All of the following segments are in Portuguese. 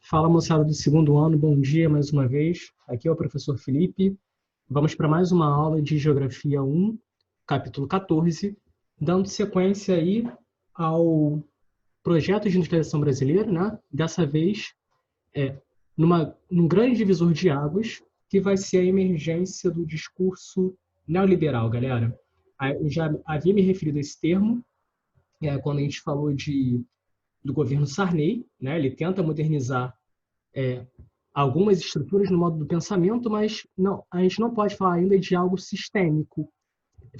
Fala, moçada do segundo ano, bom dia mais uma vez. Aqui é o professor Felipe. Vamos para mais uma aula de Geografia 1, capítulo 14, dando sequência aí ao projeto de industrialização brasileira, né? Dessa vez, num grande divisor de águas, que vai ser a emergência do discurso neoliberal, galera. Eu já havia me referido a esse termo, quando a gente falou do governo Sarney, né? Ele tenta modernizar algumas estruturas no modo do pensamento, mas não, a gente não pode falar ainda de algo sistêmico.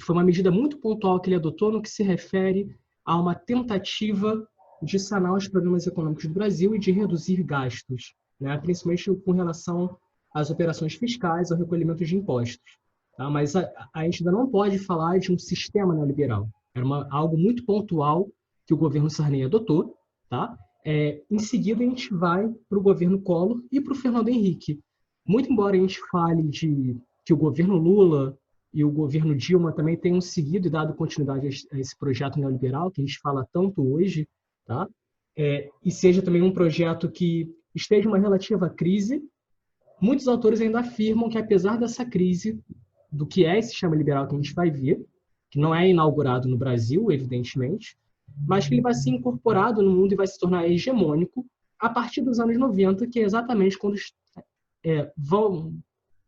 Foi uma medida muito pontual que ele adotou no que se refere a uma tentativa de sanar os problemas econômicos do Brasil e de reduzir gastos, né? Principalmente com relação às operações fiscais, ao recolhimento de impostos. Tá? Mas a gente ainda não pode falar de um sistema neoliberal. Era algo muito pontual que o governo Sarney adotou, tá? Em seguida, a gente vai para o governo Collor e para o Fernando Henrique. Muito embora a gente fale que o governo Lula e o governo Dilma também tenham seguido e dado continuidade a esse projeto neoliberal que a gente fala tanto hoje, tá? E seja também um projeto que esteja em uma relativa crise, muitos autores ainda afirmam que, apesar dessa crise, do que é esse sistema liberal que a gente vai ver, que não é inaugurado no Brasil, evidentemente, mas que ele vai ser incorporado no mundo e vai se tornar hegemônico a partir dos anos 90, que é exatamente quando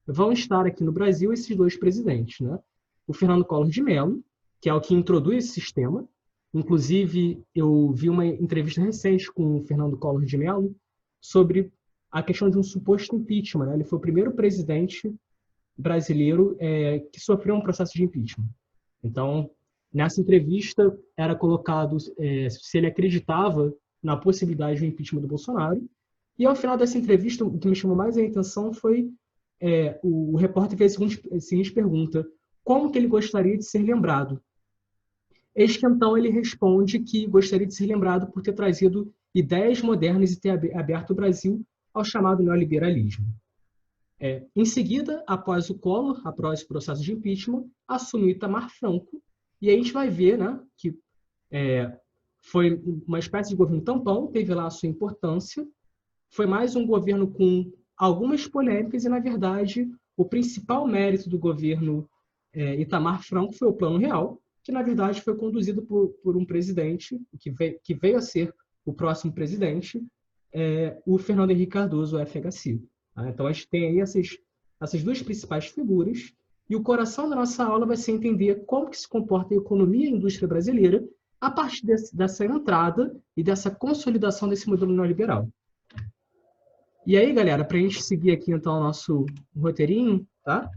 vão estar aqui no Brasil esses dois presidentes, né? O Fernando Collor de Mello, que é o que introduz esse sistema. Inclusive, eu vi uma entrevista recente com o Fernando Collor de Mello sobre a questão de um suposto impeachment, né? Ele foi o primeiro presidente brasileiro que sofreu um processo de impeachment. Então, nessa entrevista, era colocado se ele acreditava na possibilidade do impeachment do Bolsonaro. E, ao final dessa entrevista, o que me chamou mais a atenção foi o repórter fez a seguinte pergunta: como que ele gostaria de ser lembrado? Eis que, então, ele responde que gostaria de ser lembrado por ter trazido ideias modernas e ter aberto o Brasil ao chamado neoliberalismo. Em seguida, após o Collor, após o processo de impeachment, assumiu Itamar Franco, e aí a gente vai ver, né, que foi uma espécie de governo tampão, teve lá a sua importância, foi mais um governo com algumas polêmicas, e, na verdade, o principal mérito do governo Itamar Franco foi o Plano Real, que, na verdade, foi conduzido por um presidente, que veio a ser o próximo presidente, o Fernando Henrique Cardoso, o FHC. Então, a gente tem aí essas duas principais figuras, e o coração da nossa aula vai ser entender como que se comporta a economia e a indústria brasileira a partir dessa entrada e dessa consolidação desse modelo neoliberal. E aí, galera, para a gente seguir aqui, então, o nosso roteirinho, tá?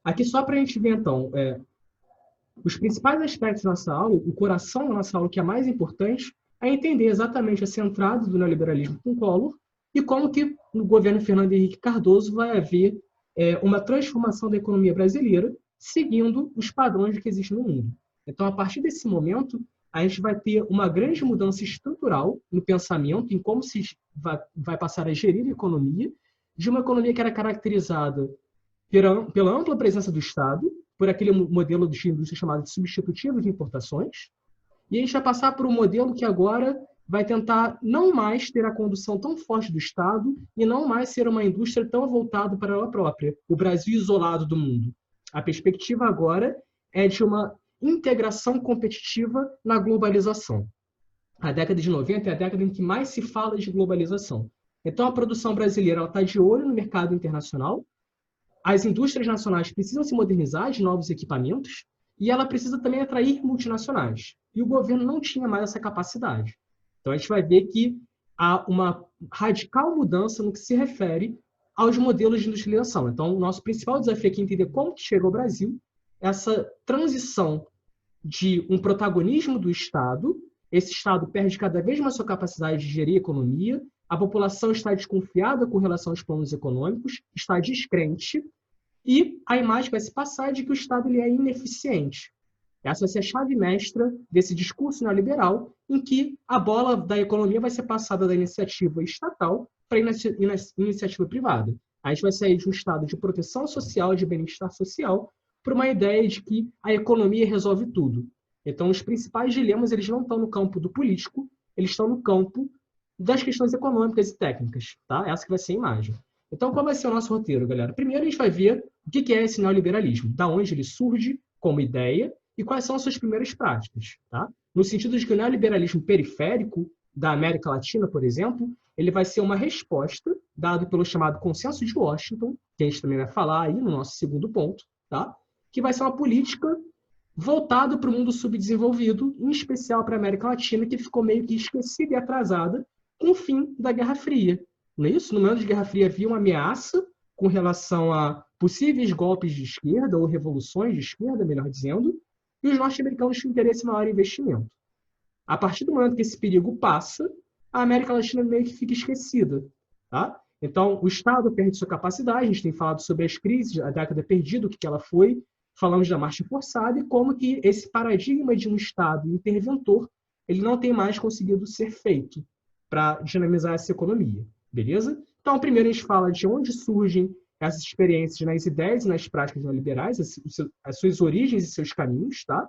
Aqui só para a gente ver, então, os principais aspectos da nossa aula, o coração da nossa aula, que é mais importante, é entender exatamente essa entrada do neoliberalismo com Collor e como que no governo Fernando Henrique Cardoso vai haver uma transformação da economia brasileira seguindo os padrões que existem no mundo. Então, a partir desse momento, a gente vai ter uma grande mudança estrutural no pensamento, em como se vai passar a gerir a economia, de uma economia que era caracterizada pela ampla presença do Estado, por aquele modelo de indústria chamado de substitutivo de importações, e a gente vai passar por um modelo que agora vai tentar não mais ter a condução tão forte do Estado e não mais ser uma indústria tão voltada para ela própria, o Brasil isolado do mundo. A perspectiva agora é de uma integração competitiva na globalização. A década de 90 é a década em que mais se fala de globalização. Então, a produção brasileira está de olho no mercado internacional, as indústrias nacionais precisam se modernizar de novos equipamentos e ela precisa também atrair multinacionais. E o governo não tinha mais essa capacidade. Então, a gente vai ver que há uma radical mudança no que se refere aos modelos de industrialização. Então, o nosso principal desafio aqui é entender como que chega ao Brasil essa transição de um protagonismo do Estado. Esse Estado perde cada vez mais sua capacidade de gerir a economia, a população está desconfiada com relação aos planos econômicos, está descrente, e a imagem vai se passar de que o Estado ele é ineficiente. Essa vai ser a chave mestra desse discurso neoliberal, em que a bola da economia vai ser passada da iniciativa estatal para a iniciativa privada. A gente vai sair de um estado de proteção social, de bem-estar social, para uma ideia de que a economia resolve tudo. Então, os principais dilemas eles não estão no campo do político, eles estão no campo das questões econômicas e técnicas, tá? Essa que vai ser a imagem. Então, qual vai ser o nosso roteiro, galera? Primeiro, a gente vai ver o que é esse neoliberalismo, da onde ele surge como ideia e quais são as suas primeiras práticas, tá? No sentido de que o neoliberalismo periférico da América Latina, por exemplo, ele vai ser uma resposta dado pelo chamado Consenso de Washington, que a gente também vai falar aí no nosso segundo ponto, tá? Que vai ser uma política voltada para o mundo subdesenvolvido, em especial para a América Latina, que ficou meio que esquecida e atrasada com o fim da Guerra Fria. Não é isso? No momento de Guerra Fria havia uma ameaça com relação a possíveis golpes de esquerda ou revoluções de esquerda, melhor dizendo, e os norte-americanos tinham interesse maior em investimento. A partir do momento que esse perigo passa, a América Latina meio que fica esquecida. Tá? Então, o Estado perde sua capacidade, a gente tem falado sobre as crises, a década perdida, o que ela foi, falamos da marcha forçada e como que esse paradigma de um Estado interventor ele não tem mais conseguido ser feito para dinamizar essa economia. Beleza? Então, primeiro a gente fala de onde surgem essas experiências nas ideias e nas práticas neoliberais, as suas origens e seus caminhos, tá?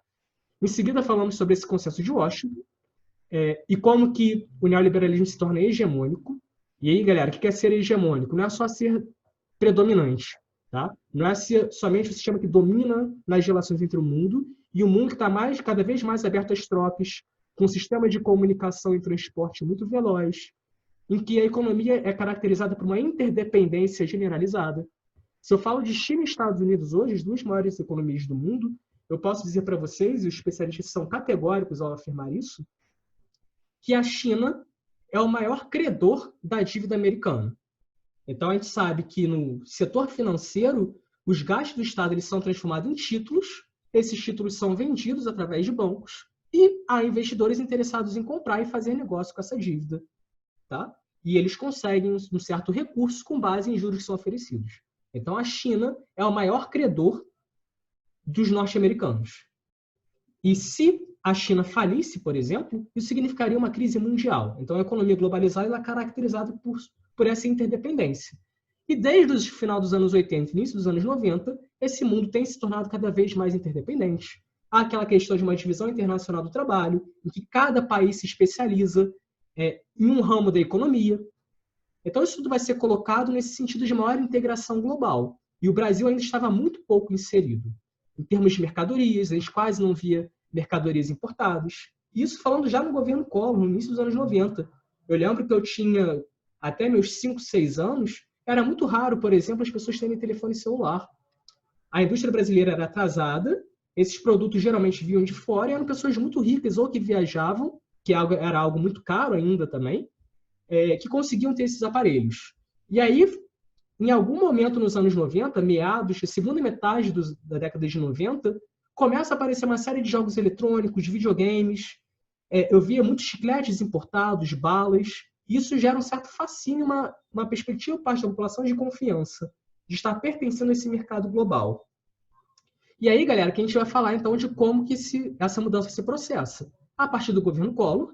Em seguida, falamos sobre esse consenso de Washington e como que o neoliberalismo se torna hegemônico. E aí, galera, o que é ser hegemônico? Não é só ser predominante, tá? Não é ser somente o sistema que domina nas relações entre o mundo e o mundo que está cada vez mais aberto às trocas, com um sistema de comunicação e transporte muito veloz, em que a economia é caracterizada por uma interdependência generalizada. Se eu falo de China e Estados Unidos hoje, as duas maiores economias do mundo, eu posso dizer para vocês, e os especialistas são categóricos ao afirmar isso, que a China é o maior credor da dívida americana. Então, a gente sabe que no setor financeiro, os gastos do Estado eles são transformados em títulos, esses títulos são vendidos através de bancos, e há investidores interessados em comprar e fazer negócio com essa dívida. Tá? E eles conseguem um certo recurso com base em juros que são oferecidos. Então, a China é o maior credor dos norte-americanos. E se a China falisse, por exemplo, isso significaria uma crise mundial. Então, a economia globalizada ela é caracterizada por essa interdependência. E desde o final dos anos 80 e início dos anos 90, esse mundo tem se tornado cada vez mais interdependente. Há aquela questão de uma divisão internacional do trabalho, em que cada país se especializa em um ramo da economia. Então, isso tudo vai ser colocado nesse sentido de maior integração global. E o Brasil ainda estava muito pouco inserido. Em termos de mercadorias, a gente quase não via mercadorias importadas. Isso falando já no governo Collor, no início dos anos 90. Eu lembro que eu tinha até meus 5, 6 anos, era muito raro, por exemplo, as pessoas terem telefone celular. A indústria brasileira era atrasada, esses produtos geralmente vinham de fora e eram pessoas muito ricas ou que viajavam, que era algo muito caro ainda também, que conseguiam ter esses aparelhos. E aí, em algum momento nos anos 90, meados, segunda metade da década de 90, começa a aparecer uma série de jogos eletrônicos, de videogames. Eu via muitos chicletes importados, balas. Isso gera um certo fascínio, uma perspectiva por parte da população de confiança, de estar pertencendo a esse mercado global. E aí, galera, que a gente vai falar então de como que essa mudança se processa. A partir do governo Collor,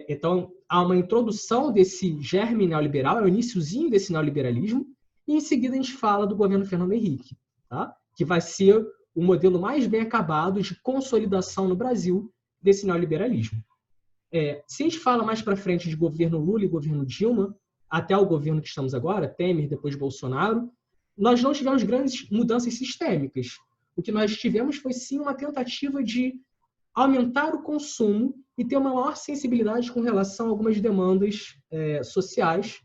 então há uma introdução desse germe neoliberal, é o iniciozinho desse neoliberalismo, e em seguida a gente fala do governo Fernando Henrique, tá? Que vai ser o modelo mais bem acabado de consolidação no Brasil desse neoliberalismo. Se a gente fala mais para frente de governo Lula e governo Dilma, até o governo que estamos agora, Temer, depois Bolsonaro, nós não tivemos grandes mudanças sistêmicas. O que nós tivemos foi sim uma tentativa de aumentar o consumo e ter uma maior sensibilidade com relação a algumas demandas sociais,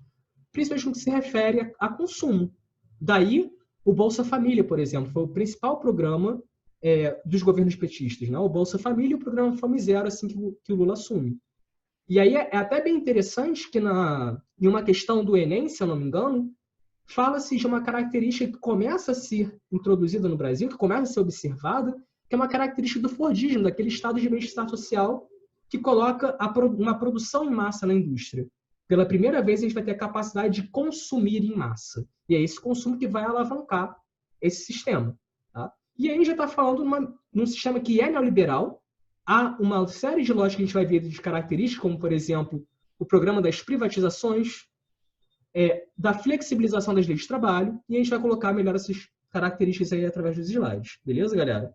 principalmente no que se refere a consumo. Daí, o Bolsa Família, por exemplo, foi o principal programa dos governos petistas, né? O Bolsa Família e o programa Fome Zero, assim que o Lula assume. E aí é até bem interessante que em uma questão do Enem, se eu não me engano, fala-se de uma característica que começa a ser introduzida no Brasil, que começa a ser observada, que é uma característica do Fordismo, daquele estado de bem-estar social que coloca uma produção em massa na indústria. Pela primeira vez, a gente vai ter a capacidade de consumir em massa. E é esse consumo que vai alavancar esse sistema. Tá? E aí a gente já está falando num sistema que é neoliberal. Há uma série de lógicas que a gente vai ver de características, como, por exemplo, o programa das privatizações, da flexibilização das leis de trabalho, e a gente vai colocar melhor essas características aí através dos slides. Beleza, galera?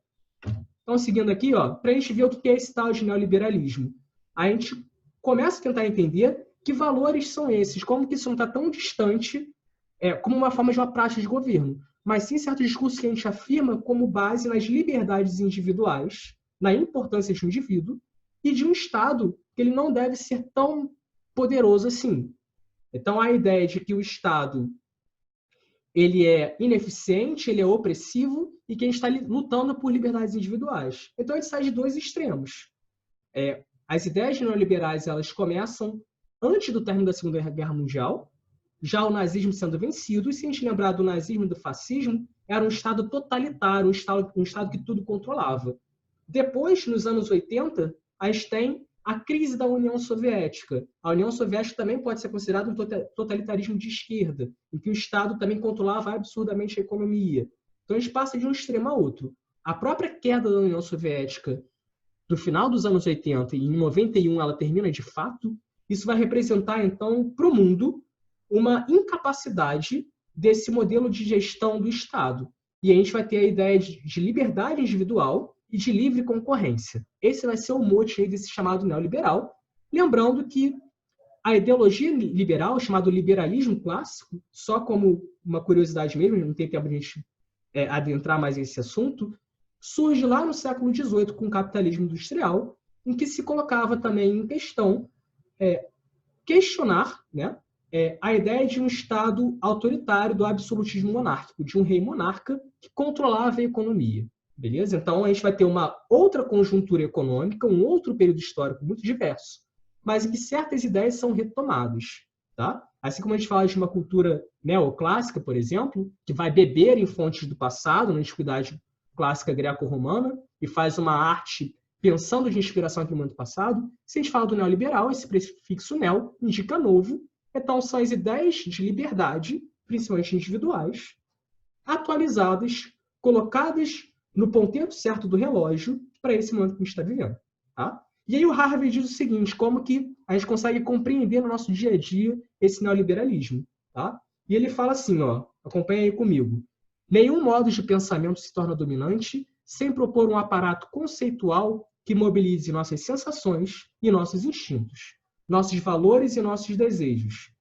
Então, seguindo aqui, para a gente ver o que é esse tal de neoliberalismo, a gente começa a tentar entender que valores são esses? Como que isso não está tão distante como uma forma de uma prática de governo? Mas sim certo discurso que a gente afirma como base nas liberdades individuais, na importância de um indivíduo e de um Estado que ele não deve ser tão poderoso assim. Então, a ideia de que o Estado ele é ineficiente, ele é opressivo e que a gente está lutando por liberdades individuais. Então, a gente sai de dois extremos. As ideias neoliberais elas começam antes do término da Segunda Guerra Mundial, já o nazismo sendo vencido, e se a gente lembrar do nazismo e do fascismo, era um Estado totalitário, um Estado que tudo controlava. Depois, nos anos 80, a gente tem a crise da União Soviética. A União Soviética também pode ser considerada um totalitarismo de esquerda, em que o Estado também controlava absurdamente a economia. Então, a gente passa de um extremo a outro. A própria queda da União Soviética, do final dos anos 80, e em 91 ela termina de fato, isso vai representar, então, para o mundo, uma incapacidade desse modelo de gestão do Estado. E a gente vai ter a ideia de liberdade individual e de livre concorrência. Esse vai ser o mote aí desse chamado neoliberal. Lembrando que a ideologia liberal, chamado liberalismo clássico, só como uma curiosidade mesmo, não tem tempo de a gente adentrar mais nesse assunto, surge lá no século XVIII com o capitalismo industrial, em que se colocava também em questão questionar, né, a ideia de um Estado autoritário do absolutismo monárquico, de um rei monarca que controlava a economia. Beleza? Então, a gente vai ter uma outra conjuntura econômica, um outro período histórico muito diverso, mas em que certas ideias são retomadas. Tá? Assim como a gente fala de uma cultura neoclássica, por exemplo, que vai beber em fontes do passado, na antiguidade clássica greco-romana, e faz uma arte pensando de inspiração aqui no momento passado, se a gente fala do neoliberal, esse prefixo neo indica novo, então são as ideias de liberdade, principalmente individuais, atualizadas, colocadas no ponteiro certo do relógio para esse momento que a gente está vivendo. Tá? E aí o Harvey diz o seguinte, como que a gente consegue compreender no nosso dia a dia esse neoliberalismo. Tá? E ele fala assim, acompanha aí comigo, nenhum modo de pensamento se torna dominante sem propor um aparato conceitual que mobilize nossas sensações e nossos instintos, nossos valores e nossos desejos,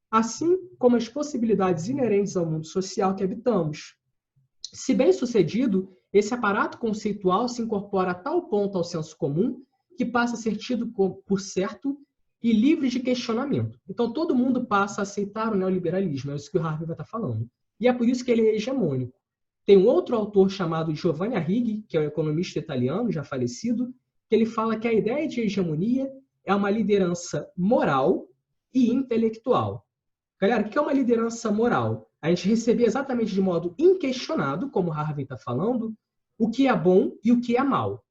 assim como as possibilidades inerentes ao mundo social que habitamos. Se bem sucedido, esse aparato conceitual se incorpora a tal ponto ao senso comum que passa a ser tido por certo e livre de questionamento. Então, todo mundo passa a aceitar o neoliberalismo, é isso que o Harvey vai estar falando. E é por isso que ele é hegemônico. Tem um outro autor chamado Giovanni Arrighi, que é um economista italiano, já falecido, que ele fala que a ideia de hegemonia é uma liderança moral e intelectual. Galera, o que é uma liderança moral? A gente receber exatamente de modo inquestionado, como o Harvey está falando, o que é bom e o que é mal.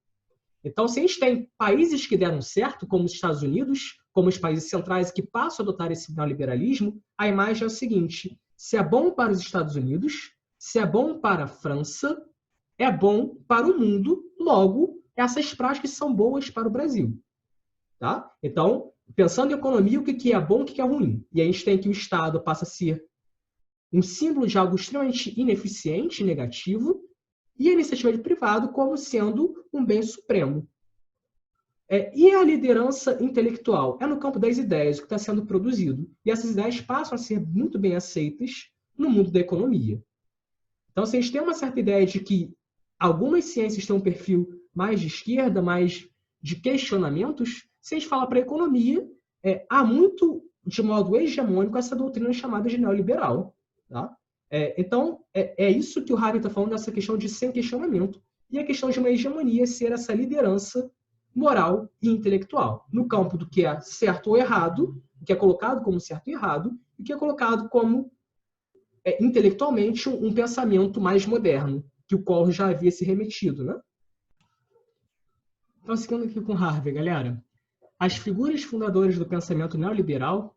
Então, se a gente tem países que deram certo, como os Estados Unidos, como os países centrais que passam a adotar esse neoliberalismo, a imagem é o seguinte, se é bom para os Estados Unidos, se é bom para a França, é bom para o mundo, logo, essas práticas são boas para o Brasil. Tá? Então, pensando em economia, o que é bom e o que é ruim? E a gente tem que o Estado passa a ser um símbolo de algo extremamente ineficiente e negativo, e a iniciativa de privado como sendo um bem supremo. E a liderança intelectual? É no campo das ideias, o que está sendo produzido. E essas ideias passam a ser muito bem aceitas no mundo da economia. Então, se a gente tem uma certa ideia de que algumas ciências têm um perfil mais de esquerda, mais de questionamentos, se a gente fala para a economia, há muito, de modo hegemônico, essa doutrina chamada de neoliberal. Tá? Então, é isso que o Harvey está falando, dessa questão de sem questionamento. E a questão de uma hegemonia ser essa liderança moral e intelectual, no campo do que é certo ou errado, o que é colocado como certo e errado, e o que é colocado como, intelectualmente, um pensamento mais moderno, que o Collor já havia se remetido. Né? Então, seguindo aqui com Harvey, galera, as figuras fundadoras do pensamento neoliberal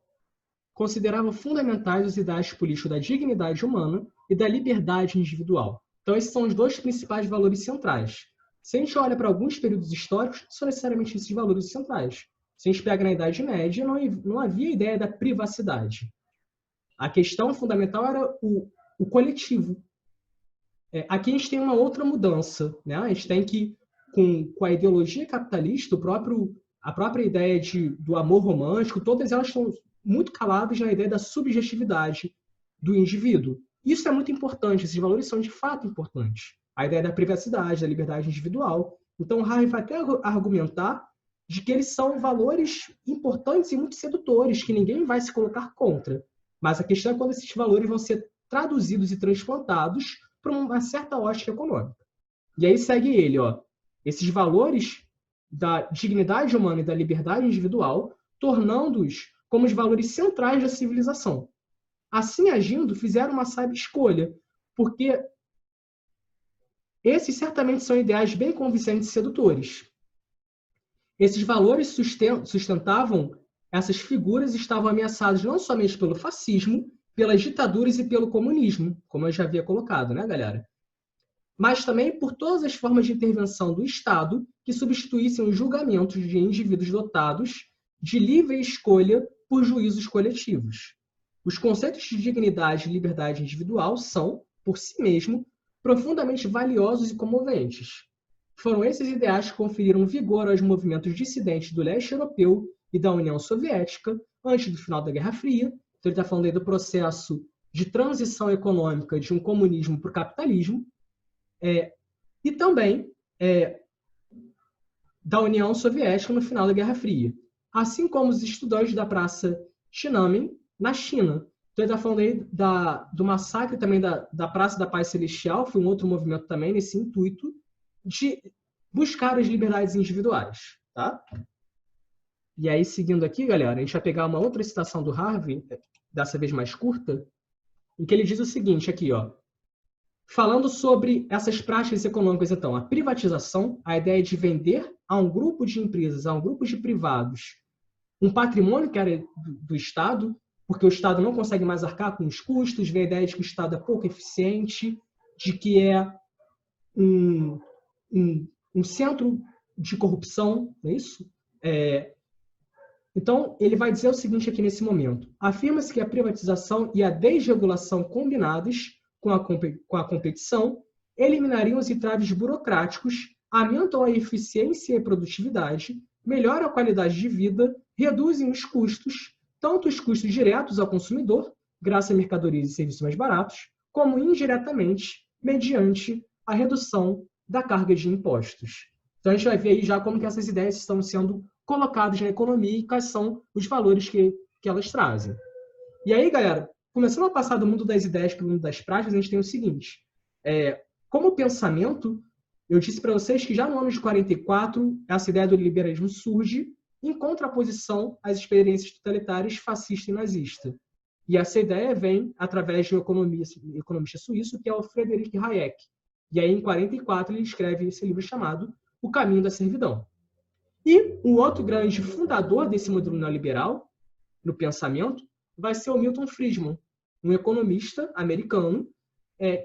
consideravam fundamentais os ideais políticos da dignidade humana e da liberdade individual. Então, esses são os dois principais valores centrais. Se a gente olha para alguns períodos históricos, são necessariamente esses valores centrais. Se a gente pega na Idade Média, não havia ideia da privacidade. A questão fundamental era o coletivo. Aqui a gente tem uma outra mudança. Né? A gente tem que, com a ideologia capitalista, a própria ideia do amor romântico, todas elas estão muito calados na ideia da subjetividade do indivíduo. Isso é muito importante, esses valores são de fato importantes. A ideia da privacidade, da liberdade individual. Então, Harvey vai até argumentar de que eles são valores importantes e muito sedutores, que ninguém vai se colocar contra. Mas a questão é quando esses valores vão ser traduzidos e transplantados para uma certa ótica econômica. E aí segue ele, ó, esses valores da dignidade humana e da liberdade individual, tornando-os como os valores centrais da civilização. Assim agindo, fizeram uma sábia escolha, porque esses certamente são ideais bem convincentes e sedutores. Esses valores sustentavam essas figuras e estavam ameaçados não somente pelo fascismo, pelas ditaduras e pelo comunismo, como eu já havia colocado, né, galera? Mas também por todas as formas de intervenção do Estado que substituíssem os julgamentos de indivíduos dotados de livre escolha por juízos coletivos. Os conceitos de dignidade e liberdade individual são, por si mesmo, profundamente valiosos e comoventes. Foram esses ideais que conferiram vigor aos movimentos dissidentes do leste europeu e da União Soviética antes do final da Guerra Fria. Então, ele está falando aí do processo de transição econômica de um comunismo para o capitalismo, e também da União Soviética no final da Guerra Fria, assim como os estudantes da Praça Tiananmen na China. Então, ele está falando aí do massacre também da Praça da Paz Celestial, foi um outro movimento também nesse intuito de buscar as liberdades individuais. Tá? E aí, seguindo aqui, galera, a gente vai pegar uma outra citação do Harvey, dessa vez mais curta, em que ele diz o seguinte aqui, ó. Falando sobre essas práticas econômicas, então, a privatização, a ideia de vender a um grupo de empresas, a um grupo de privados, um patrimônio que era do Estado, porque o Estado não consegue mais arcar com os custos, vê a ideia de que o Estado é pouco eficiente, de que é um centro de corrupção, não é isso? Então, ele vai dizer o seguinte aqui nesse momento. Afirma-se que a privatização e a desregulação combinadas com a competição eliminariam os entraves burocráticos, aumentam a eficiência e a produtividade, melhoram a qualidade de vida, reduzem os custos, tanto os custos diretos ao consumidor, graças a mercadorias e serviços mais baratos, como indiretamente, mediante a redução da carga de impostos. Então, a gente vai ver aí já como que essas ideias estão sendo colocadas na economia e quais são os valores que elas trazem. E aí, galera, começando a passar do mundo das ideias para o mundo das práticas, a gente tem o seguinte. Como pensamento, eu disse para vocês que já no ano de 44, essa ideia do liberalismo surge em contraposição às experiências totalitárias fascista e nazista. E essa ideia vem através de um economista suíço, que é o Friedrich Hayek. E aí, em 44, ele escreve esse livro chamado O Caminho da Servidão. E um outro grande fundador desse modelo neoliberal, no pensamento, vai ser o Milton Friedman, um economista americano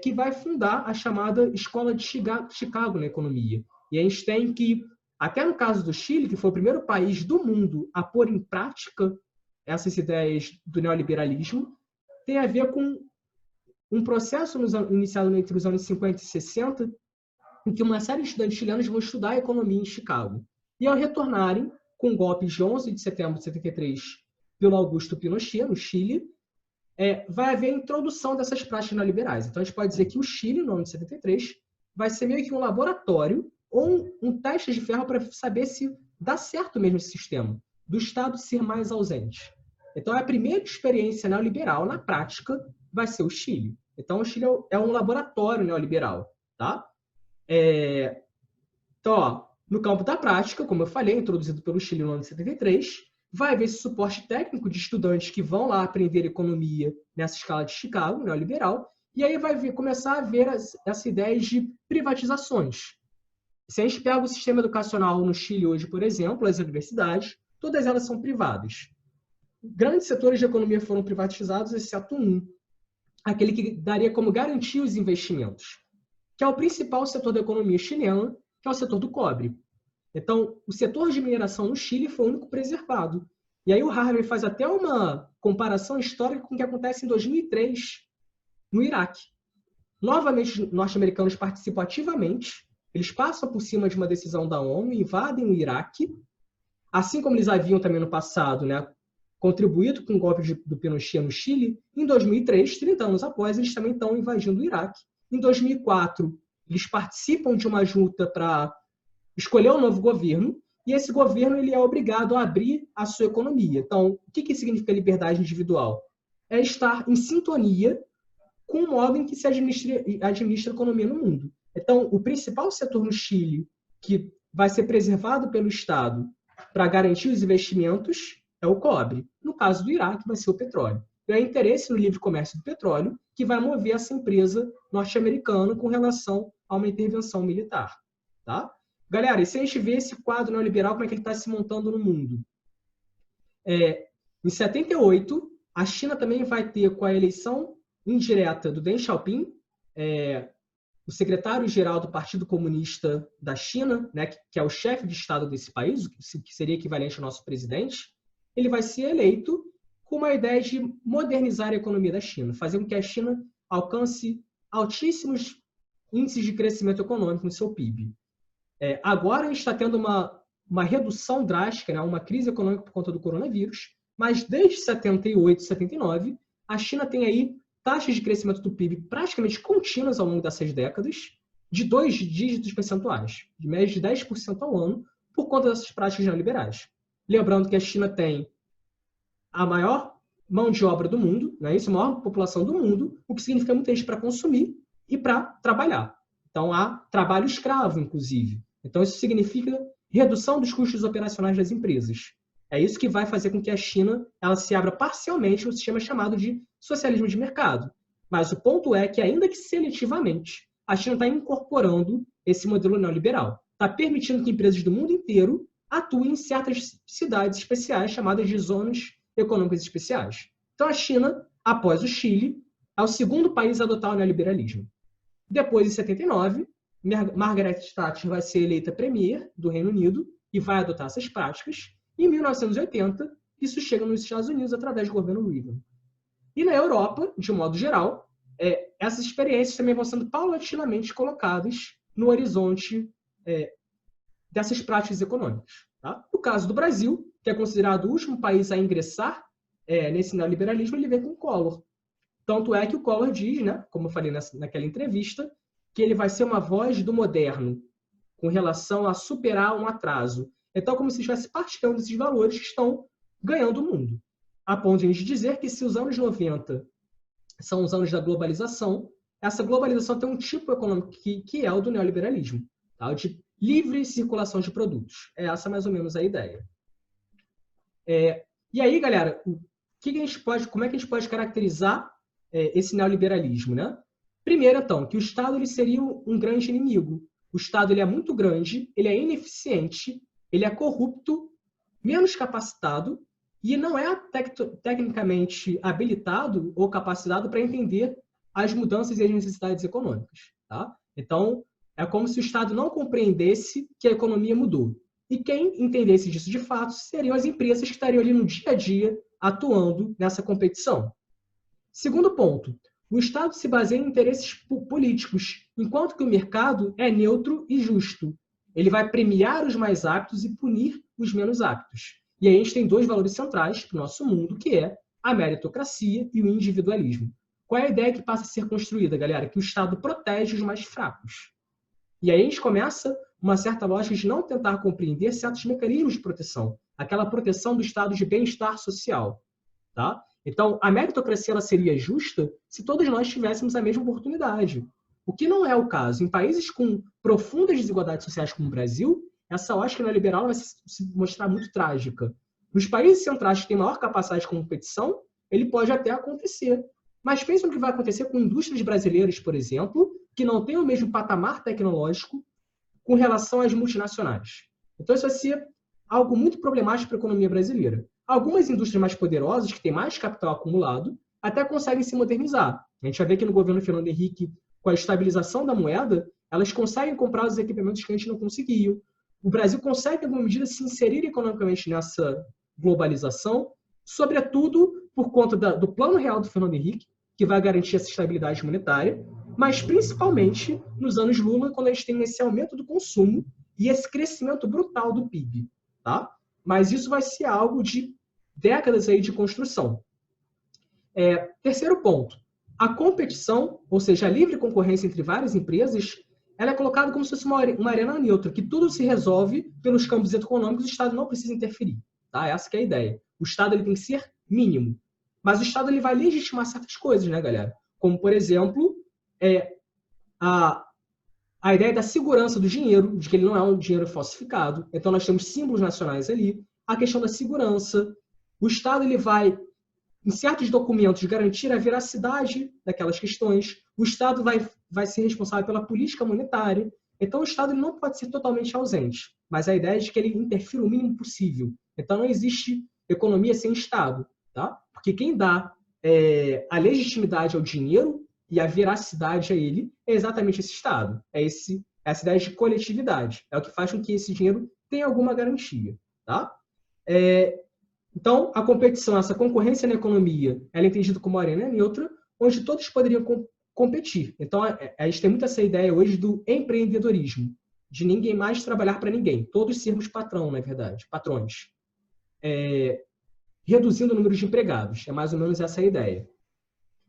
que vai fundar a chamada Escola de Chicago na economia. E a gente tem que, até no caso do Chile, que foi o primeiro país do mundo a pôr em prática essas ideias do neoliberalismo, tem a ver com um processo iniciado entre os anos 50 e 60, em que uma série de estudantes chilenos vão estudar a economia em Chicago. E ao retornarem, com o golpe de 11 de setembro de 73, pelo Augusto Pinochet, no Chile, vai haver a introdução dessas práticas neoliberais. Então, a gente pode dizer que o Chile, no ano de 73, vai ser meio que um laboratório ou um teste de ferro para saber se dá certo mesmo esse sistema, do Estado ser mais ausente. Então, a primeira experiência neoliberal, na prática, vai ser o Chile. Então, o Chile é um laboratório neoliberal. Tá? Então, ó, no campo da prática, como eu falei, introduzido pelo Chile no ano de 73, vai haver esse suporte técnico de estudantes que vão lá aprender economia nessa escala de Chicago, neoliberal, e aí vai começar a ver essa ideia de privatizações. Se a gente pega o sistema educacional no Chile hoje, por exemplo, as universidades, todas elas são privadas. Grandes setores de economia foram privatizados, exceto um, aquele que daria como garantia os investimentos, que é o principal setor da economia chilena, que é o setor do cobre. Então, o setor de mineração no Chile foi o único preservado. E aí o Harvey faz até uma comparação histórica com o que acontece em 2003 no Iraque. Novamente, os norte-americanos participam ativamente, eles passam por cima de uma decisão da ONU, invadem o Iraque, assim como eles haviam também no passado, né, contribuído com o golpe do Pinochet no Chile. Em 2003, 30 anos após, eles também estão invadindo o Iraque. Em 2004, eles participam de uma junta para escolher um novo governo, e esse governo ele é obrigado a abrir a sua economia. Então, o que significa liberdade individual? É estar em sintonia com o modo em que se administra a economia no mundo. Então, o principal setor no Chile que vai ser preservado pelo Estado para garantir os investimentos é o cobre. No caso do Iraque, vai ser o petróleo. E é interesse no livre comércio do petróleo que vai mover essa empresa norte-americana com relação a uma intervenção militar. Tá? Galera, e se a gente vê esse quadro neoliberal, como é que ele está se montando no mundo? Em 78, a China também vai ter, com a eleição indireta do Deng Xiaoping, o secretário-geral do Partido Comunista da China, né, que é o chefe de Estado desse país, que seria equivalente ao nosso presidente, ele vai ser eleito com uma ideia de modernizar a economia da China, fazer com que a China alcance altíssimos índices de crescimento econômico no seu PIB. Agora a gente está tendo uma redução drástica, né, uma crise econômica por conta do coronavírus, mas desde 78, 79, a China tem aí taxas de crescimento do PIB praticamente contínuas ao longo dessas décadas, de 2 dígitos percentuais, de média de 10% ao ano, por conta dessas práticas neoliberais. Lembrando que a China tem a maior mão de obra do mundo, né, a maior população do mundo, o que significa muita gente para consumir e para trabalhar. Então, há trabalho escravo, inclusive. Então, isso significa redução dos custos operacionais das empresas. É isso que vai fazer com que a China ela se abra parcialmente no sistema chamado de socialismo de mercado. Mas o ponto é que, ainda que seletivamente, a China está incorporando esse modelo neoliberal. Está permitindo que empresas do mundo inteiro atuem em certas cidades especiais, chamadas de zonas econômicas especiais. Então, a China, após o Chile, é o segundo país a adotar o neoliberalismo. Depois, em 79, Margaret Thatcher vai ser eleita premier do Reino Unido e vai adotar essas práticas. Em 1980, isso chega nos Estados Unidos através do governo Reagan. E na Europa, de modo geral, essas experiências também vão sendo paulatinamente colocadas no horizonte dessas práticas econômicas. Tá? No caso do Brasil, que é considerado o último país a ingressar nesse neoliberalismo, ele vem com o Collor. Tanto é que o Collor diz, né, como eu falei naquela entrevista, que ele vai ser uma voz do moderno com relação a superar um atraso. Então, como se estivesse partilhando desses valores que estão ganhando o mundo. A ponto de a gente dizer que se os anos 90 são os anos da globalização, essa globalização tem um tipo econômico que é o do neoliberalismo, tá? De livre circulação de produtos. Essa é mais ou menos a ideia. E aí, galera, como é que a gente pode caracterizar esse neoliberalismo, né? Primeiro, então, que o Estado ele seria um grande inimigo. O Estado ele é muito grande, ele é ineficiente, ele é corrupto, menos capacitado e não é tecnicamente habilitado ou capacitado para entender as mudanças e as necessidades econômicas. Tá? Então, é como se o Estado não compreendesse que a economia mudou. E quem entendesse disso de fato seriam as empresas que estariam ali no dia a dia atuando nessa competição. Segundo ponto, o Estado se baseia em interesses políticos, enquanto que o mercado é neutro e justo. Ele vai premiar os mais aptos e punir os menos aptos. E aí a gente tem dois valores centrais para o nosso mundo, que é a meritocracia e o individualismo. Qual é a ideia que passa a ser construída, galera? Que o Estado protege os mais fracos. E aí a gente começa uma certa lógica de não tentar compreender certos mecanismos de proteção. Aquela proteção do estado de bem-estar social. Tá? Então, a meritocracia ela seria justa se todos nós tivéssemos a mesma oportunidade. O que não é o caso. Em países com profundas desigualdades sociais como o Brasil, essa lógica neoliberal vai se mostrar muito trágica. Nos países centrais que têm maior capacidade de competição, ele pode até acontecer. Mas pensa no que vai acontecer com indústrias brasileiras, por exemplo, que não têm o mesmo patamar tecnológico com relação às multinacionais. Então, isso vai ser algo muito problemático para a economia brasileira. Algumas indústrias mais poderosas, que têm mais capital acumulado, até conseguem se modernizar. A gente vai ver que no governo Fernando Henrique, com a estabilização da moeda, elas conseguem comprar os equipamentos que a gente não conseguiu. O Brasil consegue, em alguma medida, se inserir economicamente nessa globalização, sobretudo por conta do Plano Real do Fernando Henrique, que vai garantir essa estabilidade monetária, mas principalmente nos anos Lula, quando a gente tem esse aumento do consumo e esse crescimento brutal do PIB. Tá? Mas isso vai ser algo de décadas aí de construção. Terceiro ponto, a competição, ou seja, a livre concorrência entre várias empresas, ela é colocada como se fosse uma arena neutra, que tudo se resolve pelos campos econômicos, o Estado não precisa interferir. Tá? Essa que é a ideia. O Estado ele tem que ser mínimo. Mas o Estado ele vai legitimar certas coisas, né, galera? Como, por exemplo, a ideia da segurança do dinheiro, de que ele não é um dinheiro falsificado. Então, nós temos símbolos nacionais ali. A questão da segurança. O Estado ele vai, em certos documentos, garantir a veracidade daquelas questões. O Estado vai ser responsável pela política monetária. Então, o Estado ele não pode ser totalmente ausente. Mas a ideia é de que ele interfira o mínimo possível. Então, não existe economia sem Estado. Tá? Porque quem dá a legitimidade ao dinheiro e a veracidade a ele é exatamente esse Estado. Essa ideia de coletividade. É o que faz com que esse dinheiro tenha alguma garantia. Tá? Então, a competição, essa concorrência na economia, ela é entendida como uma arena neutra, onde todos poderiam competir. Então, a gente tem muito essa ideia hoje do empreendedorismo, de ninguém mais trabalhar para ninguém, todos sermos patrão, na verdade, patrões. Reduzindo o número de empregados, é mais ou menos essa a ideia.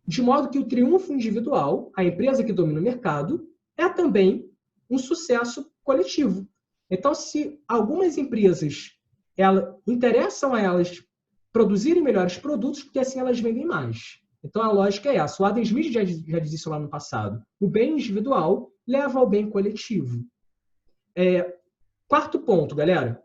De modo que o triunfo individual, a empresa que domina o mercado, é também um sucesso coletivo. Então, se algumas empresas interessam a elas produzirem melhores produtos, porque assim elas vendem mais. Então, a lógica é essa. O Adam Smith já diz isso lá no passado. O bem individual leva ao bem coletivo. Quarto ponto, galera.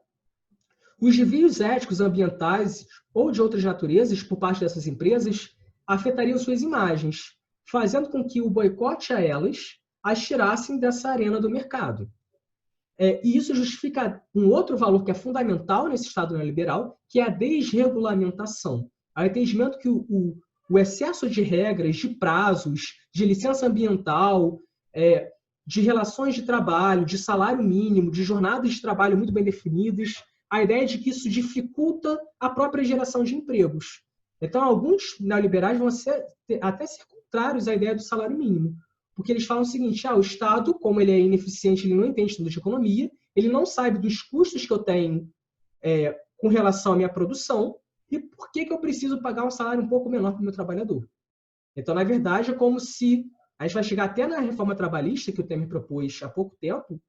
Os desvios éticos, ambientais ou de outras naturezas por parte dessas empresas afetariam suas imagens, fazendo com que o boicote a elas as tirassem dessa arena do mercado. E isso justifica um outro valor que é fundamental nesse Estado neoliberal, que é a desregulamentação. O entendimento que o excesso de regras, de prazos, de licença ambiental, de relações de trabalho, de salário mínimo, de jornadas de trabalho muito bem definidas, a ideia de que isso dificulta a própria geração de empregos. Então, alguns neoliberais vão até ser contrários à ideia do salário mínimo, porque eles falam o seguinte, o Estado, como ele é ineficiente, ele não entende tudo de economia, ele não sabe dos custos que eu tenho com relação à minha produção e por que eu preciso pagar um salário um pouco menor para o meu trabalhador. Então, na verdade, é como se a gente vai chegar até na reforma trabalhista que o Temer propôs há pouco tempo,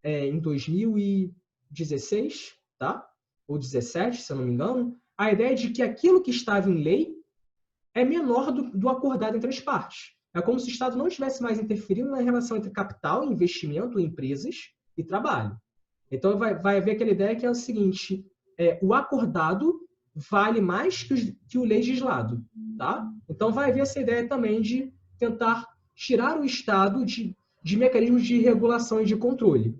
em 2016, tá? Ou 17, se eu não me engano, a ideia de que aquilo que estava em lei é menor do acordado entre as partes. É como se o Estado não estivesse mais interferindo na relação entre capital, investimento, empresas e trabalho. Então, vai haver aquela ideia que é o seguinte, o acordado vale mais que o legislado. Tá? Então, vai haver essa ideia também de tentar tirar o Estado de mecanismos de regulação e de controle.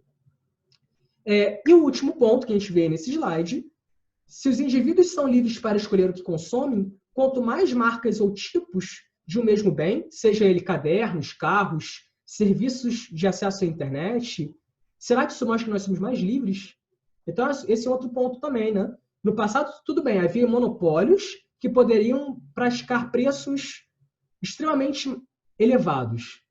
E o último ponto que a gente vê nesse slide, se os indivíduos são livres para escolher o que consomem, quanto mais marcas ou tipos de um mesmo bem, seja ele cadernos, carros, serviços de acesso à internet, será que isso mostra que nós somos mais livres? Então, esse é outro ponto também, né? No passado, tudo bem, havia monopólios que poderiam praticar preços extremamente elevados.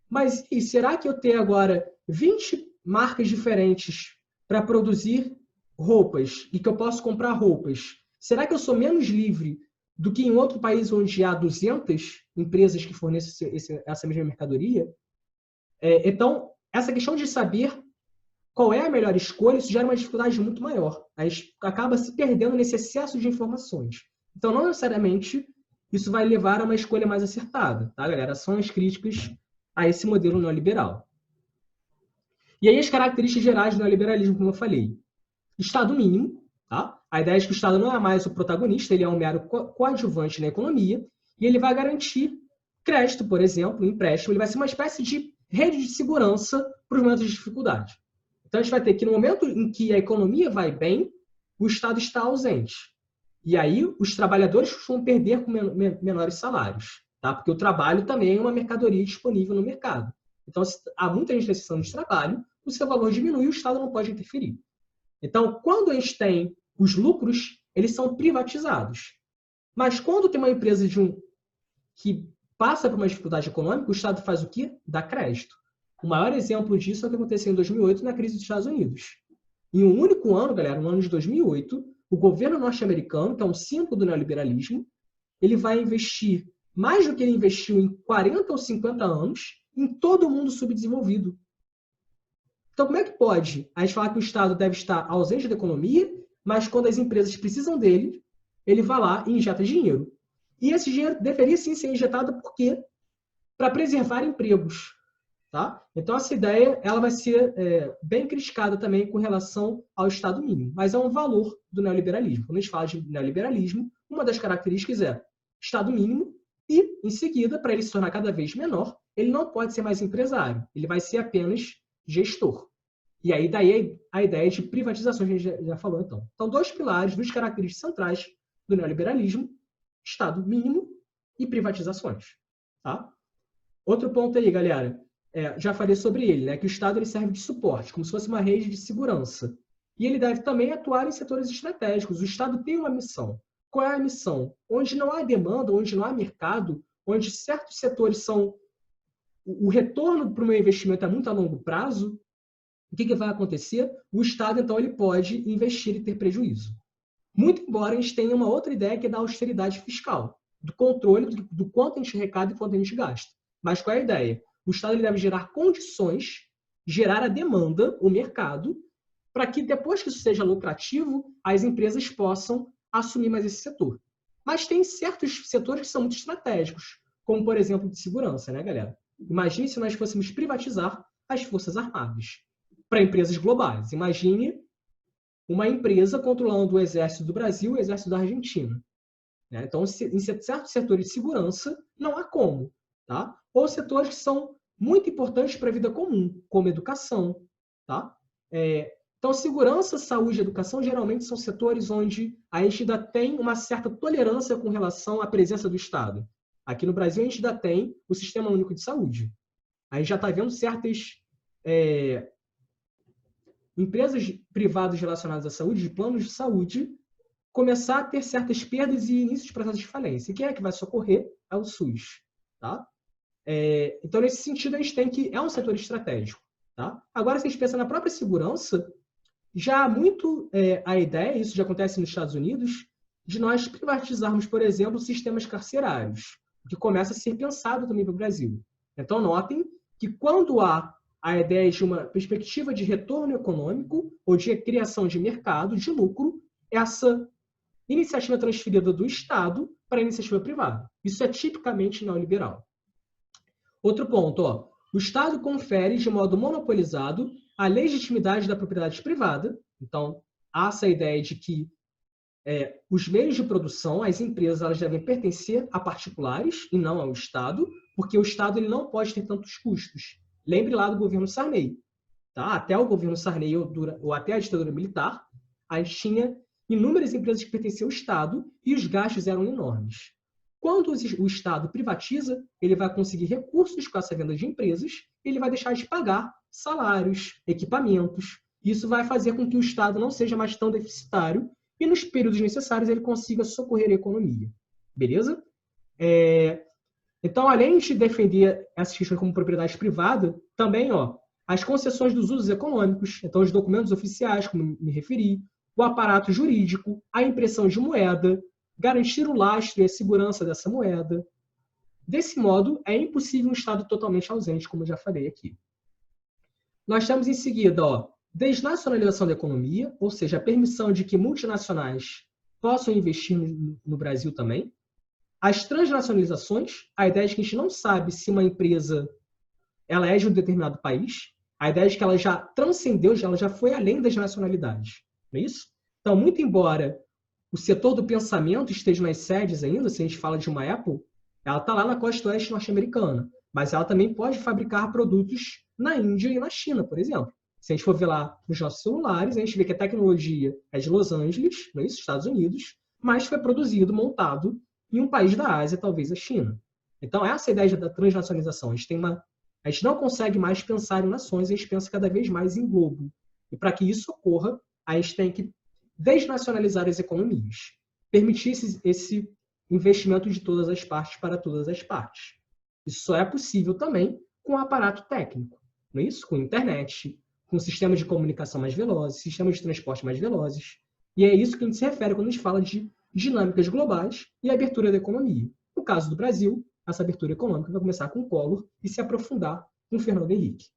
Mas e será que eu tenho agora 20 marcas diferentes para produzir roupas e que eu posso comprar roupas? Será que eu sou menos livre do que em outro país onde há 200 empresas que fornecem essa mesma mercadoria? Então, essa questão de saber qual é a melhor escolha, isso gera uma dificuldade muito maior. A gente acaba se perdendo nesse excesso de informações. Então, não necessariamente isso vai levar a uma escolha mais acertada, tá, galera? São as críticas a esse modelo neoliberal. E aí as características gerais do neoliberalismo, como eu falei. Estado mínimo, tá? A ideia é de que o Estado não é mais o protagonista, ele é um mero coadjuvante na economia, e ele vai garantir crédito, por exemplo, empréstimo, ele vai ser uma espécie de rede de segurança para os momentos de dificuldade. Então, a gente vai ter que, no momento em que a economia vai bem, o Estado está ausente. E aí, os trabalhadores vão perder com menores salários, tá? Porque o trabalho também é uma mercadoria disponível no mercado. Então, se há muita gente necessitando de trabalho, o seu valor diminui e o Estado não pode interferir. Então, quando a gente tem os lucros, eles são privatizados. Mas quando tem uma empresa que passa por uma dificuldade econômica, o Estado faz o quê? Dá crédito. O maior exemplo disso é o que aconteceu em 2008 na crise dos Estados Unidos. Em um único ano, galera, no ano de 2008, o governo norte-americano, que é um símbolo do neoliberalismo, ele vai investir mais do que ele investiu em 40 ou 50 anos em todo o mundo subdesenvolvido. Então, como é que pode a gente falar que o Estado deve estar ausente da economia, mas quando as empresas precisam dele, ele vai lá e injeta dinheiro? E esse dinheiro deveria sim ser injetado por quê? Para preservar empregos. Tá? Então, essa ideia ela vai ser bem criticada também com relação ao Estado mínimo, mas é um valor do neoliberalismo. Quando a gente fala de neoliberalismo, uma das características é Estado mínimo e, em seguida, para ele se tornar cada vez menor, ele não pode ser mais empresário, ele vai ser apenas gestor. E aí, daí a ideia de privatização, que a gente já falou, então. Então, dois pilares, duas características centrais do neoliberalismo, Estado mínimo e privatizações. Tá? Outro ponto aí, galera, já falei sobre ele, né? Que o Estado ele serve de suporte, como se fosse uma rede de segurança. E ele deve também atuar em setores estratégicos. O Estado tem uma missão. Qual é a missão? Onde não há demanda, onde não há mercado, onde certos setores são... O retorno para o meu investimento é muito a longo prazo, o que vai acontecer? O Estado, então, ele pode investir e ter prejuízo. Muito embora a gente tenha uma outra ideia que é da austeridade fiscal, do controle do quanto a gente arrecada e quanto a gente gasta. Mas qual é a ideia? O Estado ele deve gerar condições, gerar a demanda, o mercado, para que depois que isso seja lucrativo, as empresas possam assumir mais esse setor. Mas tem certos setores que são muito estratégicos, como, por exemplo, de segurança, né, galera? Imagine se nós fôssemos privatizar as Forças Armadas para empresas globais. Imagine uma empresa controlando o Exército do Brasil e o Exército da Argentina. Então, em certos setores de segurança, não há como. Tá? Ou setores que são muito importantes para a vida comum, como educação. Tá? Então, segurança, saúde e educação geralmente são setores onde a gente ainda tem uma certa tolerância com relação à presença do Estado. Aqui no Brasil, a gente ainda tem o Sistema Único de Saúde. A gente já está vendo certas empresas privadas relacionadas à saúde, de planos de saúde, começar a ter certas perdas e início de processo de falência. E quem é que vai socorrer? É o SUS. Tá? Então, nesse sentido, a gente tem que... É um setor estratégico. Tá? Agora, se a gente pensa na própria segurança, já há muito a ideia, isso já acontece nos Estados Unidos, de nós privatizarmos, por exemplo, sistemas carcerários, que começa a ser pensado também para o Brasil. Então, notem que quando há a ideia de uma perspectiva de retorno econômico ou de criação de mercado, de lucro, essa iniciativa transferida do Estado para a iniciativa privada. Isso é tipicamente neoliberal. Outro ponto, o Estado confere de modo monopolizado a legitimidade da propriedade privada. Então, há essa ideia de que os meios de produção, as empresas, elas devem pertencer a particulares e não ao Estado, porque o Estado ele não pode ter tantos custos. Lembre lá do governo Sarney. Tá? Até o governo Sarney ou até a ditadura militar, a gente tinha inúmeras empresas que pertenciam ao Estado e os gastos eram enormes. Quando o Estado privatiza, ele vai conseguir recursos com essa venda de empresas, ele vai deixar de pagar salários, equipamentos. Isso vai fazer com que o Estado não seja mais tão deficitário e nos períodos necessários ele consiga socorrer a economia. Beleza? Então, além de defender essas questões como propriedade privada, também as concessões dos usos econômicos, então os documentos oficiais, como me referi, o aparato jurídico, a impressão de moeda, garantir o lastro e a segurança dessa moeda. Desse modo, é impossível um Estado totalmente ausente, como eu já falei aqui. Nós temos em seguida desnacionalização da economia, ou seja, a permissão de que multinacionais possam investir no Brasil também. As transnacionalizações, a ideia de que a gente não sabe se uma empresa ela é de um determinado país, a ideia de que ela já transcendeu, ela já foi além das nacionalidades. Não é isso? Então, muito embora o setor do pensamento esteja nas sedes ainda, se a gente fala de uma Apple, ela está lá na costa oeste norte-americana, mas ela também pode fabricar produtos na Índia e na China, por exemplo. Se a gente for ver lá nos nossos celulares, a gente vê que a tecnologia é de Los Angeles, não é isso? Estados Unidos, mas foi produzido, montado em um país da Ásia, talvez a China. Então, essa é a ideia da transnacionalização. A gente não consegue mais pensar em nações, a gente pensa cada vez mais em globo. E para que isso ocorra, a gente tem que desnacionalizar as economias. Permitir esse investimento de todas as partes para todas as partes. Isso só é possível também com o aparato técnico. Não é isso? Com internet, com sistemas de comunicação mais velozes, sistemas de transporte mais velozes. E é isso que a gente se refere quando a gente fala de dinâmicas globais e abertura da economia. No caso do Brasil, essa abertura econômica vai começar com o Collor e se aprofundar com o Fernando Henrique.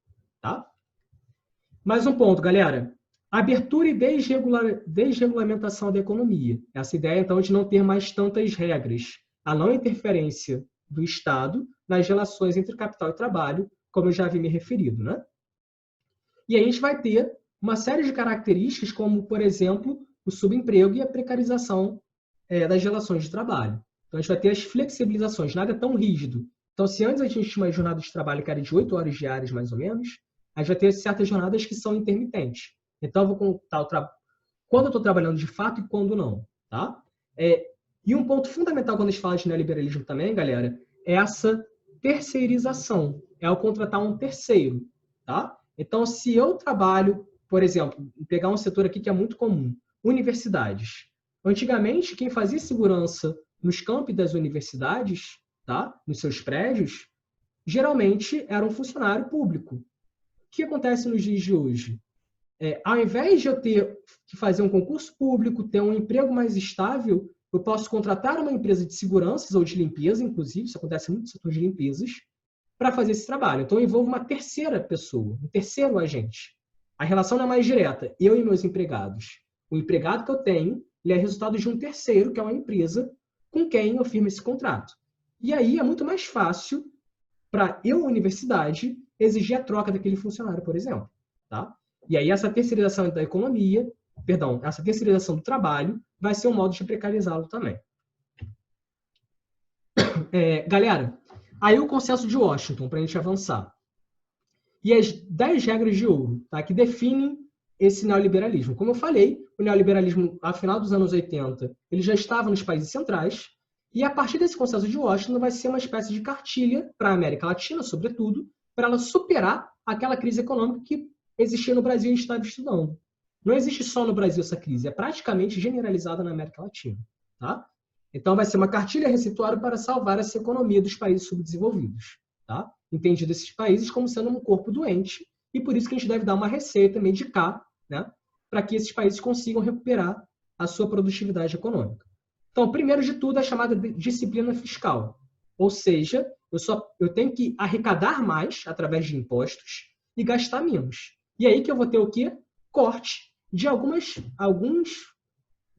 Tá? Mais um ponto, galera. Abertura e desregulamentação da economia. Essa ideia, então, de não ter mais tantas regras. A não interferência do Estado nas relações entre capital e trabalho, como eu já havia me referido. Né? E aí a gente vai ter uma série de características, como, por exemplo, o subemprego e a precarização das relações de trabalho. Então, a gente vai ter as flexibilizações, nada tão rígido. Então, se antes a gente tinha uma jornada de trabalho que era de 8 horas diárias, mais ou menos, a gente vai ter certas jornadas que são intermitentes. Então, eu vou contar quando eu estou trabalhando de fato e quando não. Tá? E um ponto fundamental quando a gente fala de neoliberalismo também, galera, é essa terceirização. É o contratar um terceiro. Tá? Então, se eu trabalho, por exemplo, pegar um setor aqui que é muito comum, universidades. Antigamente, quem fazia segurança nos campi das universidades, tá? Nos seus prédios, geralmente era um funcionário público. O que acontece nos dias de hoje? Ao invés de eu ter que fazer um concurso público, ter um emprego mais estável, eu posso contratar uma empresa de seguranças ou de limpeza, inclusive, isso acontece muito no setor de limpezas, para fazer esse trabalho. Então, eu envolvo uma terceira pessoa, um terceiro agente. A relação não é mais direta, eu e meus empregados. O empregado que eu tenho, ele é resultado de um terceiro, que é uma empresa com quem eu firmo esse contrato. E aí é muito mais fácil para eu, universidade, exigir a troca daquele funcionário, por exemplo. Tá? E aí essa terceirização da economia, essa terceirização do trabalho, vai ser um modo de precarizá-lo também. Galera, aí o consenso de Washington, para a gente avançar. E as 10 regras de ouro, tá? Que definem esse neoliberalismo. Como eu falei, o neoliberalismo, a final dos anos 80, ele já estava nos países centrais, e a partir desse consenso de Washington vai ser uma espécie de cartilha para a América Latina, sobretudo, para ela superar aquela crise econômica que existia no Brasil e a gente estava estudando. Não existe só no Brasil essa crise, é praticamente generalizada na América Latina. Tá? Então vai ser uma cartilha receituária para salvar essa economia dos países subdesenvolvidos. Tá? Entendido esses países como sendo um corpo doente, e por isso que a gente deve dar uma receita, medicar, né, para que esses países consigam recuperar a sua produtividade econômica. Então, primeiro de tudo, é a chamada disciplina fiscal. Ou seja, eu tenho que arrecadar mais através de impostos e gastar menos. E aí que eu vou ter o quê? Corte de alguns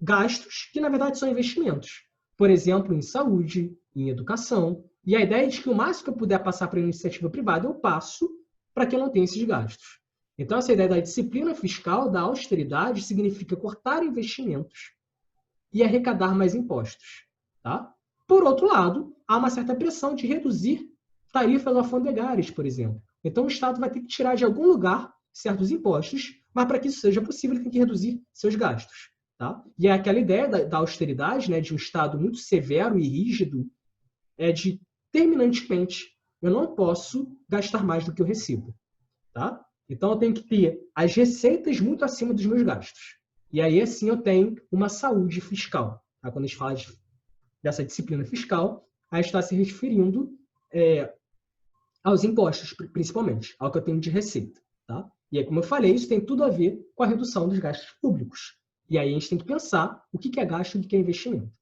gastos que, na verdade, são investimentos. Por exemplo, em saúde, em educação. E a ideia é de que o máximo que eu puder passar para a iniciativa privada, eu passo para que eu não tenha esses gastos. Então, essa ideia da disciplina fiscal, da austeridade, significa cortar investimentos e arrecadar mais impostos. Tá? Por outro lado, há uma certa pressão de reduzir tarifas alfandegárias, por exemplo. Então, o Estado vai ter que tirar de algum lugar certos impostos, mas para que isso seja possível, ele tem que reduzir seus gastos. Tá? E é aquela ideia da austeridade, né, de um Estado muito severo e rígido, de, terminantemente, eu não posso gastar mais do que eu recebo. Tá? Então, eu tenho que ter as receitas muito acima dos meus gastos. E aí, assim, eu tenho uma saúde fiscal. Tá? Quando a gente fala dessa disciplina fiscal, a gente está se referindo aos impostos, principalmente, ao que eu tenho de receita. Tá? E aí, como eu falei, isso tem tudo a ver com a redução dos gastos públicos. E aí a gente tem que pensar o que é gasto e o que é investimento.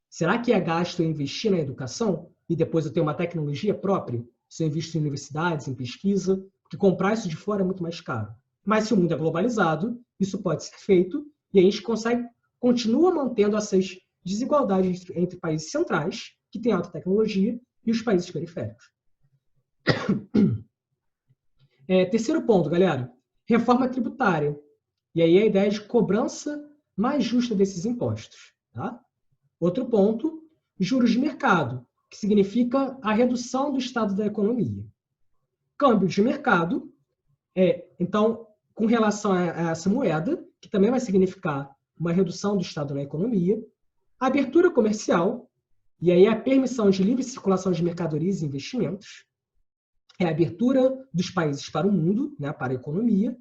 Será que é gasto eu investir na educação e depois eu ter uma tecnologia própria? Se eu investo em universidades, em pesquisa, porque comprar isso de fora é muito mais caro. Mas se o mundo é globalizado, isso pode ser feito e a gente continua mantendo essas desigualdades entre países centrais, que têm alta tecnologia, e os países periféricos. Terceiro ponto, galera. Reforma tributária. E aí a ideia de cobrança mais justa desses impostos. Tá? Outro ponto, juros de mercado, que significa a redução do estado da economia. Câmbio de mercado, então, com relação a essa moeda, que também vai significar uma redução do estado na economia. Abertura comercial, e aí a permissão de livre circulação de mercadorias e investimentos. É a abertura dos países para o mundo, né, para a economia.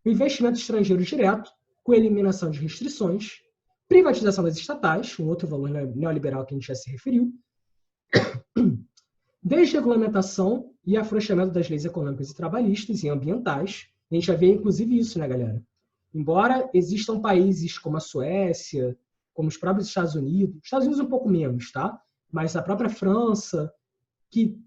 O investimento estrangeiro direto, com eliminação de restrições. Privatização das estatais, um outro valor neoliberal que a gente já se referiu. Desregulamentação e afrouxamento das leis econômicas e trabalhistas e ambientais. A gente já vê, inclusive, isso, né, galera? Embora existam países como a Suécia, como os próprios Estados Unidos um pouco menos, tá? Mas a própria França, que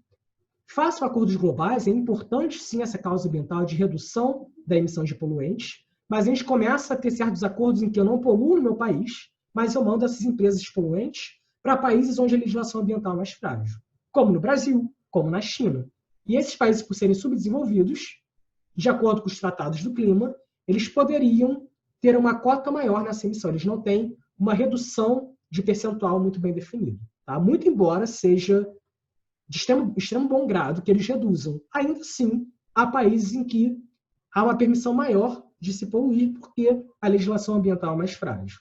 façam acordos globais, é importante sim essa causa ambiental de redução da emissão de poluentes, mas a gente começa a ter certos acordos em que eu não poluo no meu país, mas eu mando essas empresas poluentes para países onde a legislação ambiental é mais frágil, como no Brasil, como na China. E esses países, por serem subdesenvolvidos, de acordo com os tratados do clima, eles poderiam ter uma cota maior nessa emissão. Eles não têm uma redução de percentual muito bem definido. Tá? Muito embora seja de extremo bom grado que eles reduzam. Ainda assim, há países em que há uma permissão maior de se poluir, porque a legislação ambiental é mais frágil.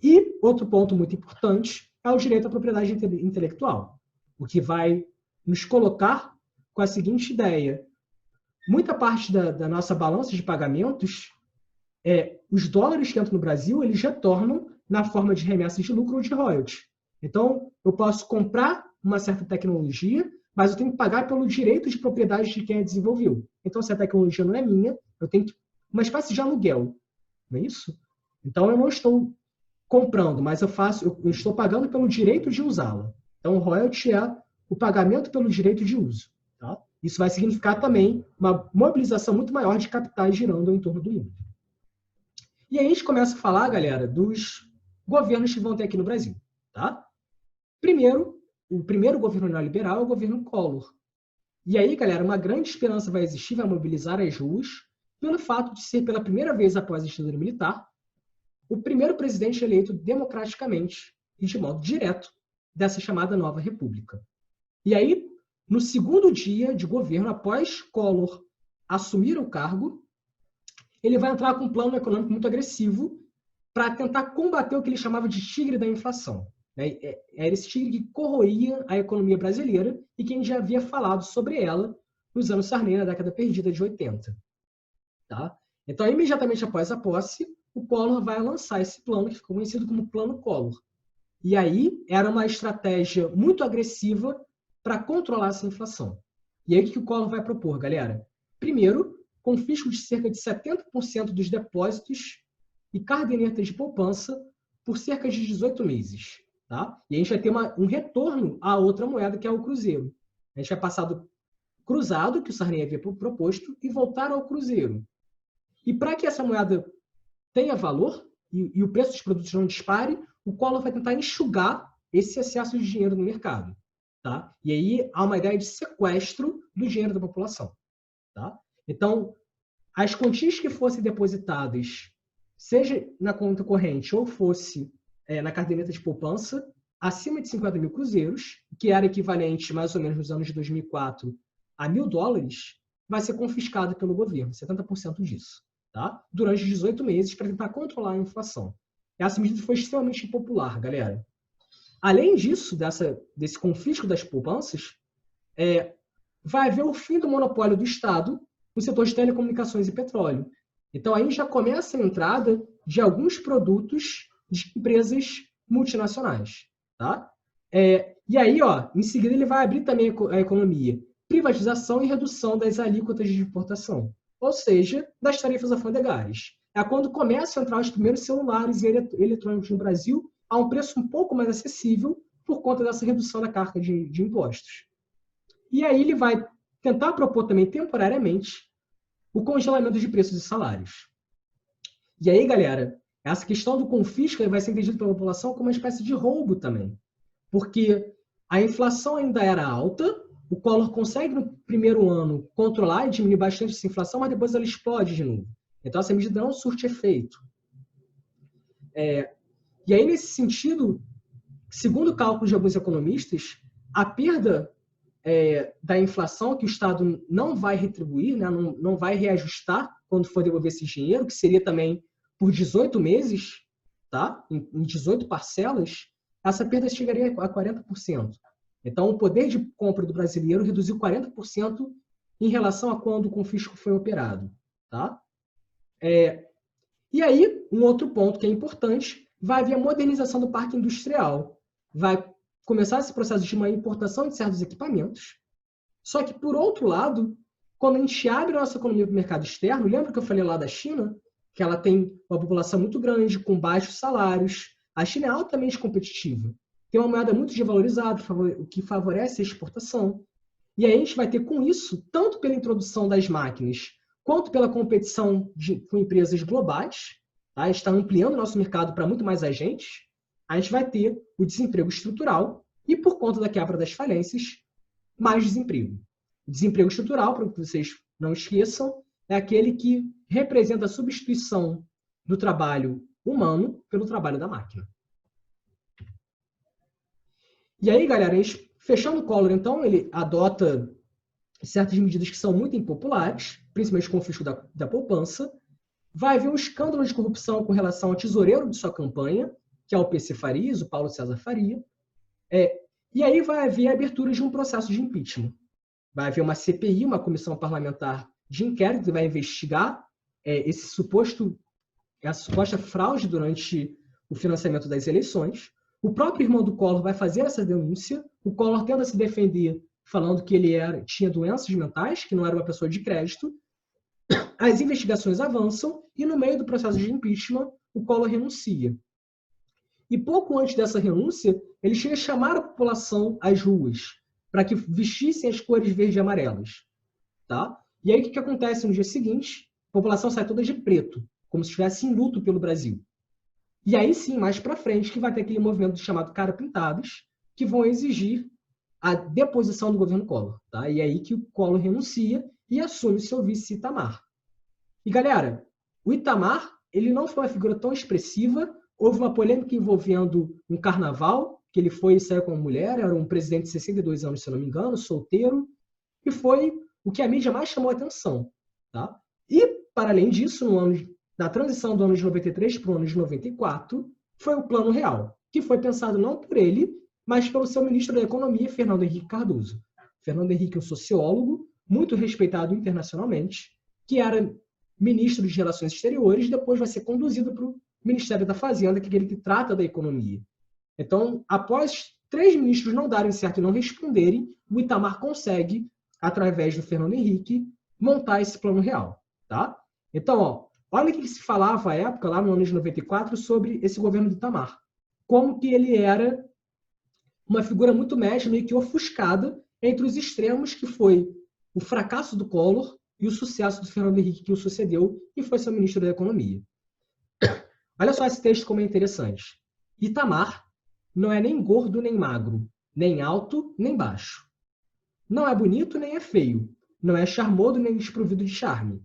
E outro ponto muito importante é o direito à propriedade intelectual, o que vai nos colocar com a seguinte ideia. Muita parte da nossa balança de pagamentos, os dólares que entram no Brasil, eles retornam na forma de remessas de lucro ou de royalties. Então, eu posso comprar uma certa tecnologia, mas eu tenho que pagar pelo direito de propriedade de quem a desenvolveu. Então, se a tecnologia não é minha, eu tenho uma espécie de aluguel. Não é isso? Então, eu não estou comprando, mas eu estou pagando pelo direito de usá-la. Então, o royalty é o pagamento pelo direito de uso. Tá? Isso vai significar também uma mobilização muito maior de capitais girando em torno do mundo. E aí a gente começa a falar, galera, dos governos que vão ter aqui no Brasil. Tá? Primeiro, o primeiro governo neoliberal é o governo Collor. E aí, galera, uma grande esperança vai existir, vai mobilizar as ruas, pelo fato de ser, pela primeira vez após a ditadura militar, o primeiro presidente eleito democraticamente e de modo direto dessa chamada nova república. E aí, no segundo dia de governo, após Collor assumir o cargo, ele vai entrar com um plano econômico muito agressivo para tentar combater o que ele chamava de tigre da inflação. Era esse tigre que corroía a economia brasileira e que a gente já havia falado sobre ela nos anos Sarney, na década perdida de 80. Tá? Então, imediatamente após a posse, o Collor vai lançar esse plano, que ficou conhecido como Plano Collor. E aí, era uma estratégia muito agressiva para controlar essa inflação. E aí, o que o Collor vai propor, galera? Primeiro, confisco de cerca de 70% dos depósitos e cadernetas de poupança por cerca de 18 meses. Tá? E a gente vai ter um retorno à outra moeda, que é o cruzeiro. A gente vai passar do cruzado, que o Sarney havia proposto, e voltar ao cruzeiro. E para que essa moeda tenha valor e o preço dos produtos não dispare, o Collor vai tentar enxugar esse excesso de dinheiro no mercado. Tá? E aí há uma ideia de sequestro do dinheiro da população. Tá? Então, as quantias que fossem depositadas, seja na conta corrente ou fosse na caderneta de poupança, acima de 50 mil cruzeiros, que era equivalente mais ou menos nos anos de 2004 a $1.000, vai ser confiscado pelo governo, 70% disso. Tá? Durante 18 meses, para tentar controlar a inflação. Essa medida foi extremamente impopular, galera. Além disso, desse confisco das poupanças, vai haver o fim do monopólio do Estado no setor de telecomunicações e petróleo. Então, aí já começa a entrada de alguns produtos de empresas multinacionais. Tá? E aí, em seguida, ele vai abrir também a economia. Privatização e redução das alíquotas de importação. Ou seja, das tarifas alfandegárias. É quando começam a entrar os primeiros celulares e eletrônicos no Brasil a um preço um pouco mais acessível por conta dessa redução da carga de impostos. E aí ele vai tentar propor também temporariamente o congelamento de preços e salários. E aí, galera, essa questão do confisco vai ser entendida pela população como uma espécie de roubo também. Porque a inflação ainda era alta, o Collor consegue, no primeiro ano, controlar e diminuir bastante essa inflação, mas depois ela explode de novo. Então, essa medida não surte efeito. E aí, nesse sentido, segundo cálculos de alguns economistas, a perda da inflação que o Estado não vai retribuir, né, não vai reajustar quando for devolver esse dinheiro, que seria também por 18 meses, tá? Em 18 parcelas, essa perda chegaria a 40%. Então, o poder de compra do brasileiro reduziu 40% em relação a quando o confisco foi operado. Tá? E aí, um outro ponto que é importante, vai haver a modernização do parque industrial. Vai começar esse processo de uma importação de certos equipamentos. Só que, por outro lado, quando a gente abre a nossa economia para o mercado externo, lembra que eu falei lá da China? que ela tem uma população muito grande, com baixos salários. A China é altamente competitiva. Tem uma moeda muito desvalorizada, o que favorece a exportação. E aí a gente vai ter com isso, tanto pela introdução das máquinas, quanto pela competição com empresas globais, tá? A gente está ampliando o nosso mercado para muito mais agentes, a gente vai ter o desemprego estrutural e, por conta da quebra das falências, mais desemprego. O desemprego estrutural, para que vocês não esqueçam, é aquele que representa a substituição do trabalho humano pelo trabalho da máquina. E aí, galera, a gente, fechando o Collor, então, ele adota certas medidas que são muito impopulares, principalmente o confisco da poupança. Vai haver um escândalo de corrupção com relação ao tesoureiro de sua campanha, que é o PC Farias, o Paulo César Faria. E aí vai haver a abertura de um processo de impeachment. Vai haver uma CPI, uma comissão parlamentar de inquérito, que vai investigar essa suposta fraude durante o financiamento das eleições. O próprio irmão do Collor vai fazer essa denúncia. O Collor tenta se defender, falando que ele tinha doenças mentais, que não era uma pessoa de crédito. As investigações avançam e, no meio do processo de impeachment, o Collor renuncia. E pouco antes dessa renúncia, ele chega a chamar a população às ruas para que vestissem as cores verde e amarelas. Tá? E aí o que acontece no dia seguinte? A população sai toda de preto, como se estivesse em luto pelo Brasil. E aí sim, mais para frente, que vai ter aquele movimento chamado Cara Pintadas, que vão exigir a deposição do governo Collor. Tá? E é aí que o Collor renuncia e assume seu vice Itamar. E galera, o Itamar, ele não foi uma figura tão expressiva. Houve uma polêmica envolvendo um carnaval, que ele foi e saiu com uma mulher, era um presidente de 62 anos, se eu não me engano, solteiro, e foi o que a mídia mais chamou a atenção. Tá? E, para além disso, na transição do ano de 93 para o ano de 94, foi o Plano Real, que foi pensado não por ele, mas pelo seu ministro da Economia, Fernando Henrique Cardoso. Fernando Henrique é um sociólogo, muito respeitado internacionalmente, que era ministro de Relações Exteriores, e depois vai ser conduzido para o Ministério da Fazenda, que é aquele que trata da economia. Então, após 3 ministros não darem certo e não responderem, o Itamar consegue, através do Fernando Henrique, montar esse Plano Real. Tá? Então, olha o que se falava à época, lá no ano de 94, sobre esse governo de Itamar. Como que ele era uma figura muito média, meio que ofuscada entre os extremos, que foi o fracasso do Collor e o sucesso do Fernando Henrique, que o sucedeu e foi seu ministro da Economia. Olha só esse texto como é interessante. Itamar não é nem gordo nem magro, nem alto nem baixo. Não é bonito nem é feio, não é charmoso nem desprovido de charme.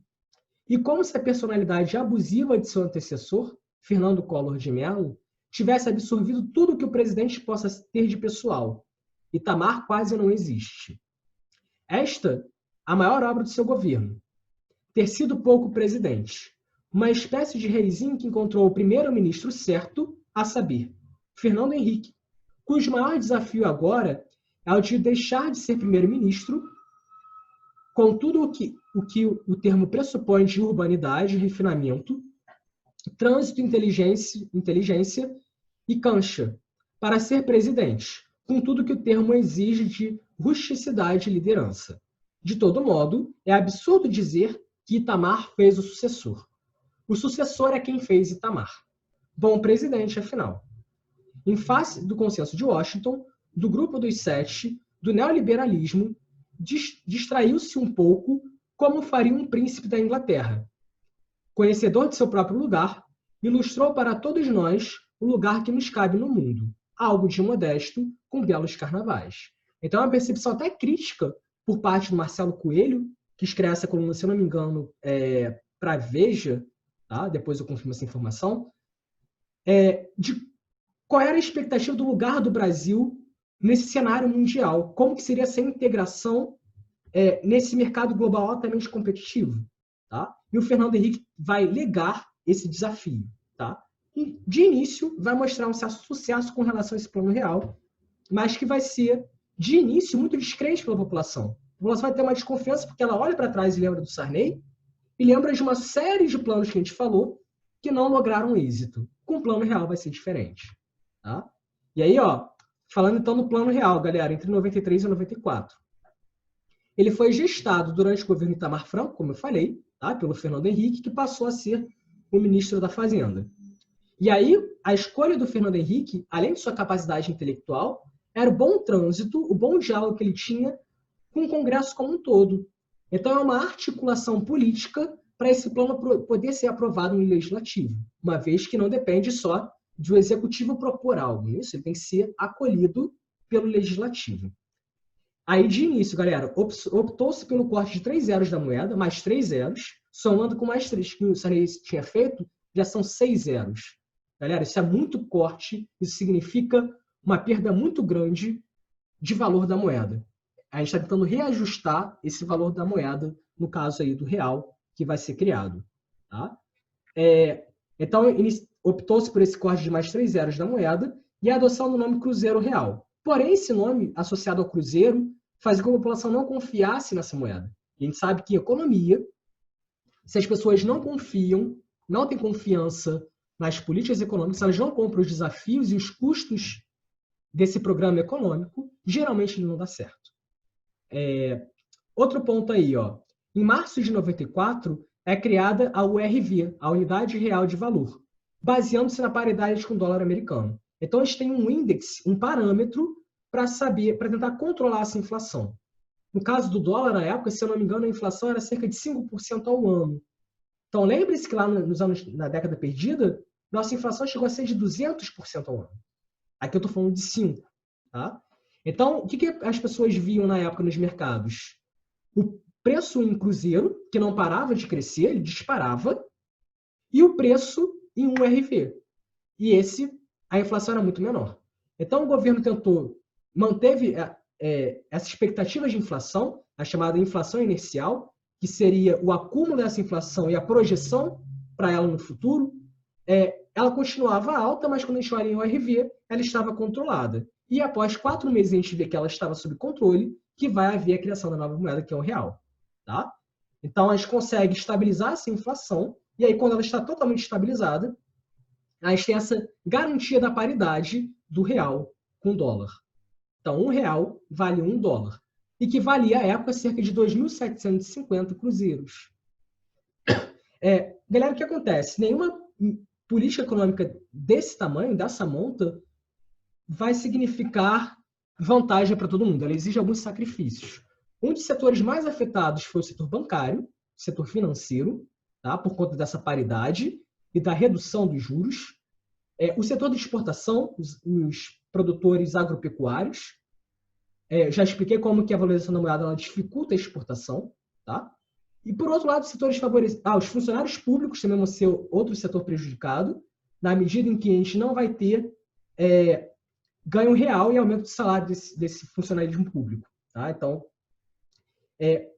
E como se a personalidade abusiva de seu antecessor, Fernando Collor de Mello, tivesse absorvido tudo que o presidente possa ter de pessoal. Itamar quase não existe. Esta, a maior obra do seu governo. Ter sido pouco presidente. Uma espécie de reizinho que encontrou o primeiro-ministro certo, a saber, Fernando Henrique, cujo maior desafio agora é o de deixar de ser primeiro-ministro, com tudo o que o termo pressupõe de urbanidade, refinamento, trânsito, inteligência e cancha, para ser presidente, com tudo que o termo exige de rusticidade e liderança. De todo modo, é absurdo dizer que Itamar fez o sucessor. O sucessor é quem fez Itamar. Bom presidente, afinal. Em face do consenso de Washington, do grupo dos 7, do neoliberalismo, distraiu-se um pouco como faria um príncipe da Inglaterra. Conhecedor de seu próprio lugar, ilustrou para todos nós o lugar que nos cabe no mundo, algo de modesto, com belos carnavais. Então é uma percepção até crítica por parte do Marcelo Coelho, que escreve essa coluna, se eu não me engano, para Veja, tá? Depois eu confirmo essa informação, de qual era a expectativa do lugar do Brasil nesse cenário mundial, como que seria essa integração nesse mercado global altamente competitivo. Tá? E o Fernando Henrique vai legar esse desafio. Tá? E, de início, vai mostrar um certo sucesso com relação a esse plano real, mas que vai ser, de início, muito descrente pela população. A população vai ter uma desconfiança porque ela olha para trás e lembra do Sarney e lembra de uma série de planos que a gente falou que não lograram êxito. Com o plano real vai ser diferente. Tá? E aí, falando então do plano real, galera, entre 93 e 94. Ele foi gestado durante o governo Itamar Franco, como eu falei, tá? Pelo Fernando Henrique, que passou a ser o ministro da Fazenda. E aí, a escolha do Fernando Henrique, além de sua capacidade intelectual, era o bom trânsito, o bom diálogo que ele tinha com o Congresso como um todo. Então, é uma articulação política para esse plano poder ser aprovado no Legislativo, uma vez que não depende só do Executivo propor algo. Isso ele tem que ser acolhido pelo Legislativo. Aí, de início, galera, optou-se pelo corte de 3 zeros da moeda, mais 3 zeros, somando com mais 3 que o Sarney tinha feito, já são 6 zeros. Galera, isso é muito corte, isso significa uma perda muito grande de valor da moeda. A gente está tentando reajustar esse valor da moeda, no caso aí do real, que vai ser criado. Tá? Então, optou-se por esse corte de mais 3 zeros da moeda e a adoção do nome Cruzeiro Real. Porém, esse nome, associado ao Cruzeiro, fazia com que a população não confiasse nessa moeda. E a gente sabe que em economia, se as pessoas não confiam, não têm confiança nas políticas econômicas, elas não compram os desafios e os custos desse programa econômico, geralmente ele não dá certo. Outro ponto aí, ó. Em março de 94, é criada a URV, a Unidade Real de Valor, baseando-se na paridade com o dólar americano. Então, a gente tem um índice, um parâmetro para tentar controlar essa inflação. No caso do dólar, na época, se eu não me engano, a inflação era cerca de 5% ao ano. Então, lembre-se que lá na década perdida, nossa inflação chegou a ser de 200% ao ano. Aqui eu estou falando de 5%. Tá? Então, o que as pessoas viam na época nos mercados? O preço em cruzeiro, que não parava de crescer, ele disparava, e o preço em URV. E a inflação era muito menor. Então, o governo manteve essa expectativa de inflação, a chamada inflação inercial, que seria o acúmulo dessa inflação e a projeção para ela no futuro. Ela continuava alta, mas quando a gente olha em URV, ela estava controlada. E após 4 meses a gente vê que ela estava sob controle, que vai haver a criação da nova moeda, que é o real. Tá? Então, a gente consegue estabilizar essa inflação, e aí quando ela está totalmente estabilizada, a gente tem essa garantia da paridade do real com o dólar. Então, R$1 vale $1, e que valia, à época, cerca de 2.750 cruzeiros. Galera, o que acontece? Nenhuma política econômica desse tamanho, dessa monta, vai significar vantagem para todo mundo. Ela exige alguns sacrifícios. Um dos setores mais afetados foi o setor bancário, o setor financeiro, tá? Por conta dessa paridade e da redução dos juros. O setor de exportação, os produtores agropecuários. Já expliquei como que a valorização da moeda ela dificulta a exportação. Tá? E, por outro lado, os setores favorecidos. Os funcionários públicos também vão ser outro setor prejudicado, na medida em que a gente não vai ter ganho real e aumento de salário desse funcionalismo público. Tá? Então,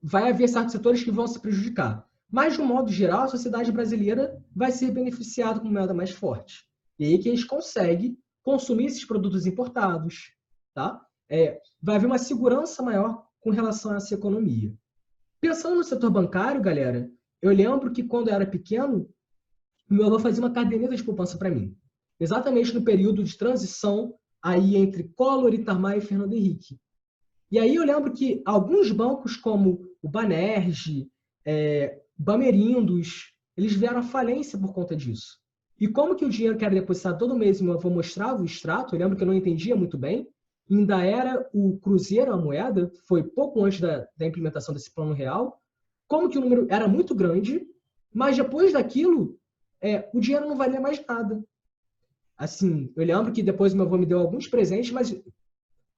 vai haver certos setores que vão se prejudicar. Mas, de um modo geral, a sociedade brasileira vai ser beneficiada com moeda mais forte. E aí que a gente consegue consumir esses produtos importados. Tá? Vai haver uma segurança maior com relação a essa economia. Pensando no setor bancário, galera, eu lembro que quando eu era pequeno, meu avô fazia uma caderneta de poupança para mim. Exatamente no período de transição aí entre Collor, Itamar e Fernando Henrique. E aí eu lembro que alguns bancos, como o Banerj, Bamerindos, eles vieram à falência por conta disso. E como que o dinheiro que era depositado todo mês, meu avô mostrava o extrato, eu lembro que eu não entendia muito bem, ainda era o cruzeiro, a moeda, foi pouco antes da implementação desse plano real, como que o número era muito grande, mas depois daquilo, o dinheiro não valia mais nada. Assim, eu lembro que depois meu avô me deu alguns presentes, mas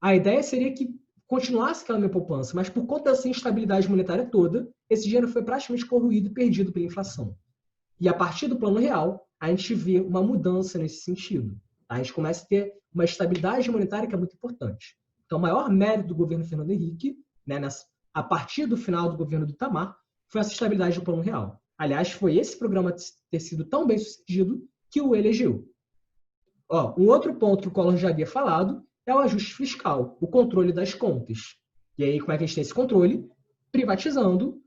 a ideia seria que continuasse aquela minha poupança, mas por conta dessa instabilidade monetária toda, esse dinheiro foi praticamente corroído e perdido pela inflação. E a partir do plano real, a gente vê uma mudança nesse sentido. A gente começa a ter uma estabilidade monetária que é muito importante. Então, o maior mérito do governo Fernando Henrique, a partir do final do governo do Itamar, foi essa estabilidade do plano real. Aliás, foi esse programa ter sido tão bem sucedido que o elegeu. Um outro ponto que o Collor já havia falado é o ajuste fiscal, o controle das contas. E aí, como é que a gente tem esse controle? Privatizando,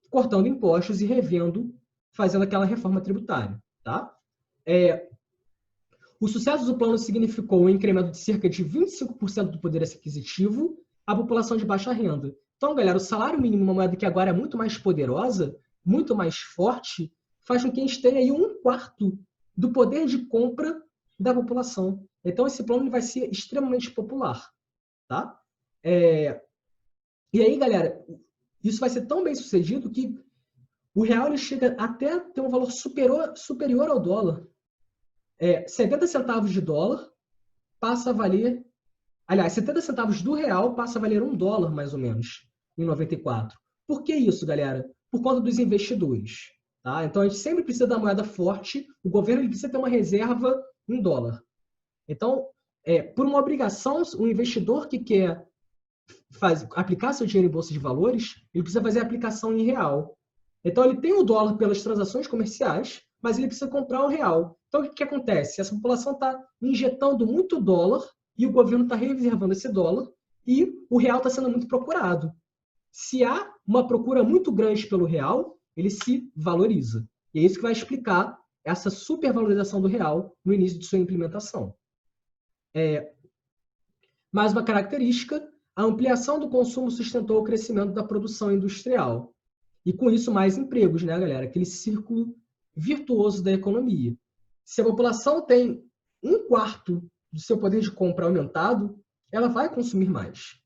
cortando impostos e revendo, fazendo aquela reforma tributária. Tá? O sucesso do plano significou um incremento de cerca de 25% do poder aquisitivo à população de baixa renda. Então, galera, o salário mínimo, uma moeda que agora é muito mais poderosa, muito mais forte, faz com que a gente tenha aí 1/4 do poder de compra da população. Então, esse plano ele vai ser extremamente popular. Tá? E aí, galera, isso vai ser tão bem sucedido que o real ele chega até a ter um valor superior ao dólar. 70 centavos de dólar passa a valer... Aliás, 70 centavos do real passa a valer $1, mais ou menos, em 94. Por que isso, galera? Por conta dos investidores. Tá? Então, a gente sempre precisa da moeda forte, o governo ele precisa ter uma reserva em dólar. Então, por uma obrigação, o investidor que quer aplicar seu dinheiro em bolsa de valores, ele precisa fazer a aplicação em real. Então, ele tem o dólar pelas transações comerciais, mas ele precisa comprar o real. Então, o que acontece? Essa população está injetando muito dólar e o governo está reservando esse dólar e o real está sendo muito procurado. Se há uma procura muito grande pelo real, ele se valoriza. E é isso que vai explicar essa supervalorização do real no início de sua implementação. Mais uma característica, a ampliação do consumo sustentou o crescimento da produção industrial. E com isso, mais empregos, né, galera? Aquele círculo virtuoso da economia. Se a população tem 1/4 do seu poder de compra aumentado, ela vai consumir mais.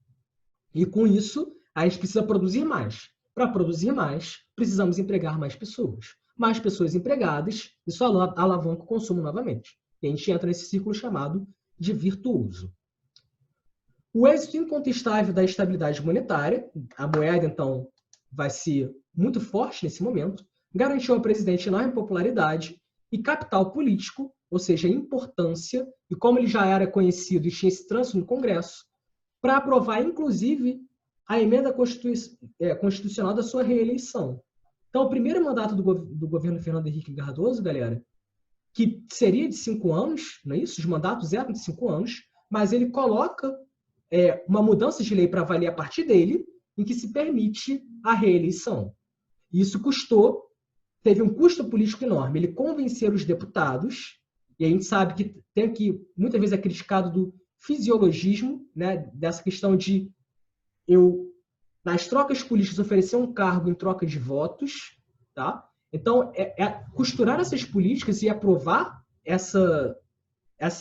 E com isso, a gente precisa produzir mais. Para produzir mais, precisamos empregar mais pessoas. Mais pessoas empregadas, isso alavanca o consumo novamente. E a gente entra nesse círculo chamado de virtuoso. O êxito incontestável da estabilidade monetária, a moeda, então, vai ser muito forte nesse momento, garantiu ao presidente enorme popularidade e capital político, ou seja, importância, e como ele já era conhecido e tinha esse trânsito no Congresso, para aprovar, inclusive, a emenda constitucional da sua reeleição. Então, o primeiro mandato do governo Fernando Henrique Cardoso, galera, que seria de 5 anos, não é isso? Os mandatos eram de 5 anos, mas ele coloca uma mudança de lei para valer a partir dele, em que se permite a reeleição. Isso teve um custo político enorme. Ele convencer os deputados, e a gente sabe que tem aqui, muitas vezes é criticado do fisiologismo, né, dessa questão de nas trocas políticas, oferecer um cargo em troca de votos. Tá? Então, costurar essas políticas e aprovar essa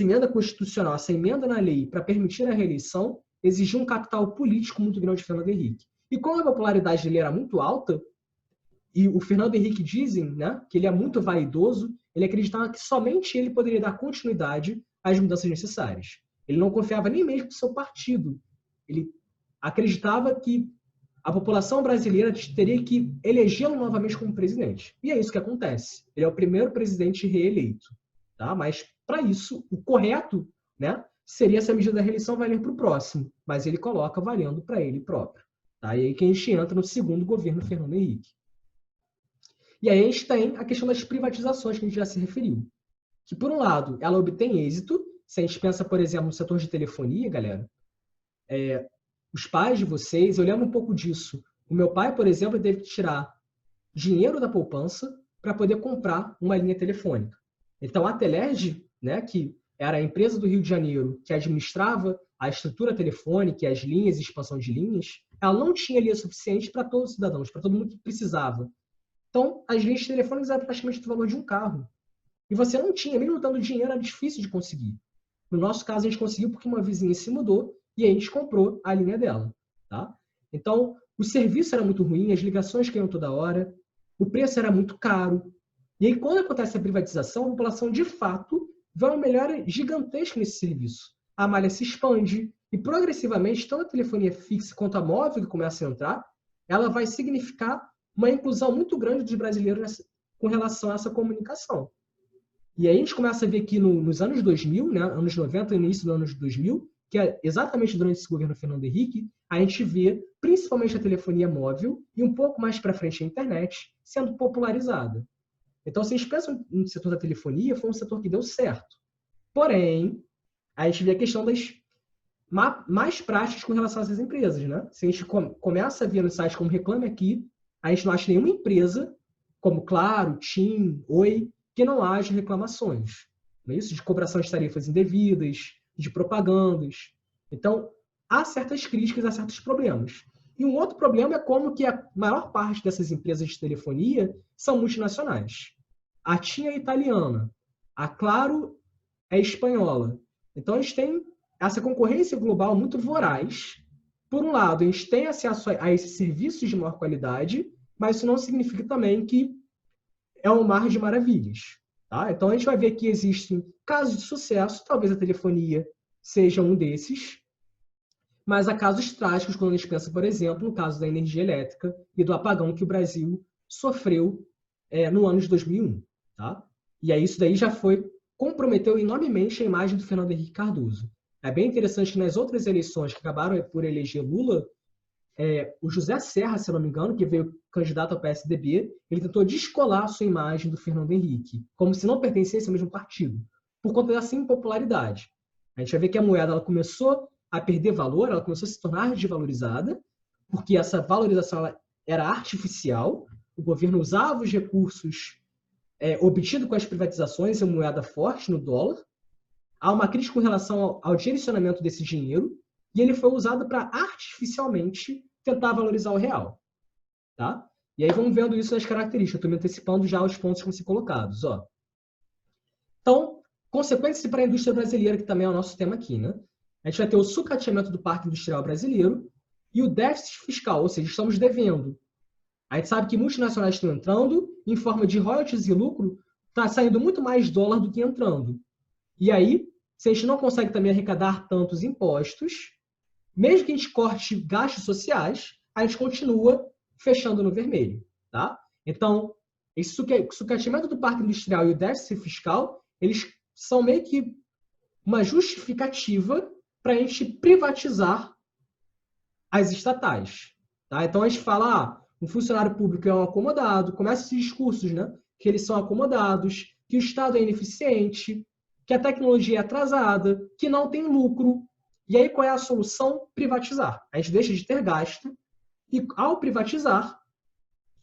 emenda constitucional, essa emenda na lei para permitir a reeleição, exigiu um capital político muito grande de Fernando Henrique. E como a popularidade dele era muito alta, e o Fernando Henrique dizem, né, que ele é muito vaidoso, ele acreditava que somente ele poderia dar continuidade às mudanças necessárias. Ele não confiava nem mesmo no seu partido. Ele acreditava que a população brasileira teria que elegê-lo novamente como presidente. E é isso que acontece. Ele é o primeiro presidente reeleito. Tá? Mas, para isso, o correto, né, seria essa medida da reeleição valer para o próximo. Mas ele coloca valendo para ele próprio. Tá? E aí que a gente entra no segundo governo Fernando Henrique. E aí a gente tem a questão das privatizações, que a gente já se referiu. Que, por um lado, ela obtém êxito. Se a gente pensa, por exemplo, no setor de telefonia, galera, os pais de vocês, eu lembro um pouco disso. O meu pai, por exemplo, teve que tirar dinheiro da poupança para poder comprar uma linha telefônica. Então, a Telerge, né, que era a empresa do Rio de Janeiro que administrava a estrutura telefônica, as linhas e expansão de linhas, ela não tinha linha suficiente para todos os cidadãos, para todo mundo que precisava. Então, as linhas telefônicas eram praticamente do valor de um carro. E você não tinha, mesmo dando dinheiro, era difícil de conseguir. No nosso caso, a gente conseguiu porque uma vizinha se mudou e a gente comprou a linha dela. Tá? Então, o serviço era muito ruim, as ligações caíam toda hora, o preço era muito caro. E aí, quando acontece a privatização, a população, de fato, vê uma melhora gigantesca nesse serviço. A malha se expande e, progressivamente, tanto a telefonia fixa quanto a móvel que começa a entrar, ela vai significar uma inclusão muito grande dos brasileiros com relação a essa comunicação. E aí a gente começa a ver aqui nos anos 2000, né, anos 90 e início dos anos 2000, que é exatamente durante esse governo Fernando Henrique, a gente vê principalmente a telefonia móvel e um pouco mais para frente a internet sendo popularizada. Então, se a gente pensa no setor da telefonia, foi um setor que deu certo. Porém, a gente vê a questão das mais práticas com relação a essas empresas. Né? Se a gente começa a ver nos sites como Reclame Aqui, a gente não acha nenhuma empresa, como Claro, TIM, Oi, que não haja reclamações. Não é isso? De cobração de tarifas indevidas, de propagandas. Então, há certas críticas, há certos problemas. E um outro problema é como que a maior parte dessas empresas de telefonia são multinacionais. a TIM é italiana, a Claro é espanhola. Então, a gente tem essa concorrência global muito voraz. Por um lado, a gente tem acesso a esses serviços de maior qualidade, mas isso não significa também que é um mar de maravilhas. Tá? Então, a gente vai ver que existem casos de sucesso, talvez a telefonia seja um desses, mas há casos trágicos quando a gente pensa, por exemplo, no caso da energia elétrica e do apagão que o Brasil sofreu no ano de 2001. Tá? E aí isso daí já comprometeu enormemente a imagem do Fernando Henrique Cardoso. É bem interessante que nas outras eleições que acabaram por eleger Lula, o José Serra, se não me engano, que veio candidato ao PSDB, ele tentou descolar a sua imagem do Fernando Henrique, como se não pertencesse ao mesmo partido, por conta dessa impopularidade. A gente vai ver que a moeda ela começou a perder valor, ela começou a se tornar desvalorizada, porque essa valorização ela era artificial, o governo usava os recursos obtidos com as privatizações em moeda forte no dólar. Há uma crítica com relação ao direcionamento desse dinheiro, e ele foi usado para artificialmente tentar valorizar o real. Tá? E aí vamos vendo isso nas características. Estou me antecipando já os pontos que vão ser colocados. Ó. Então, consequências para a indústria brasileira, que também é o nosso tema aqui. Né? A gente vai ter o sucateamento do parque industrial brasileiro e o déficit fiscal, ou seja, estamos devendo. A gente sabe que multinacionais estão entrando, em forma de royalties e lucro, está saindo muito mais dólar do que entrando. E aí, se a gente não consegue também arrecadar tantos impostos, mesmo que a gente corte gastos sociais, a gente continua fechando no vermelho. Tá? Então, esse sucateamento do parque industrial e o déficit fiscal, eles são meio que uma justificativa para a gente privatizar as estatais. Tá? Então, a gente fala, o funcionário público é um acomodado, começa esses discursos, né? Que eles são acomodados, que o Estado é ineficiente, que a tecnologia é atrasada, que não tem lucro. E aí, qual é a solução? Privatizar. A gente deixa de ter gasto e, ao privatizar,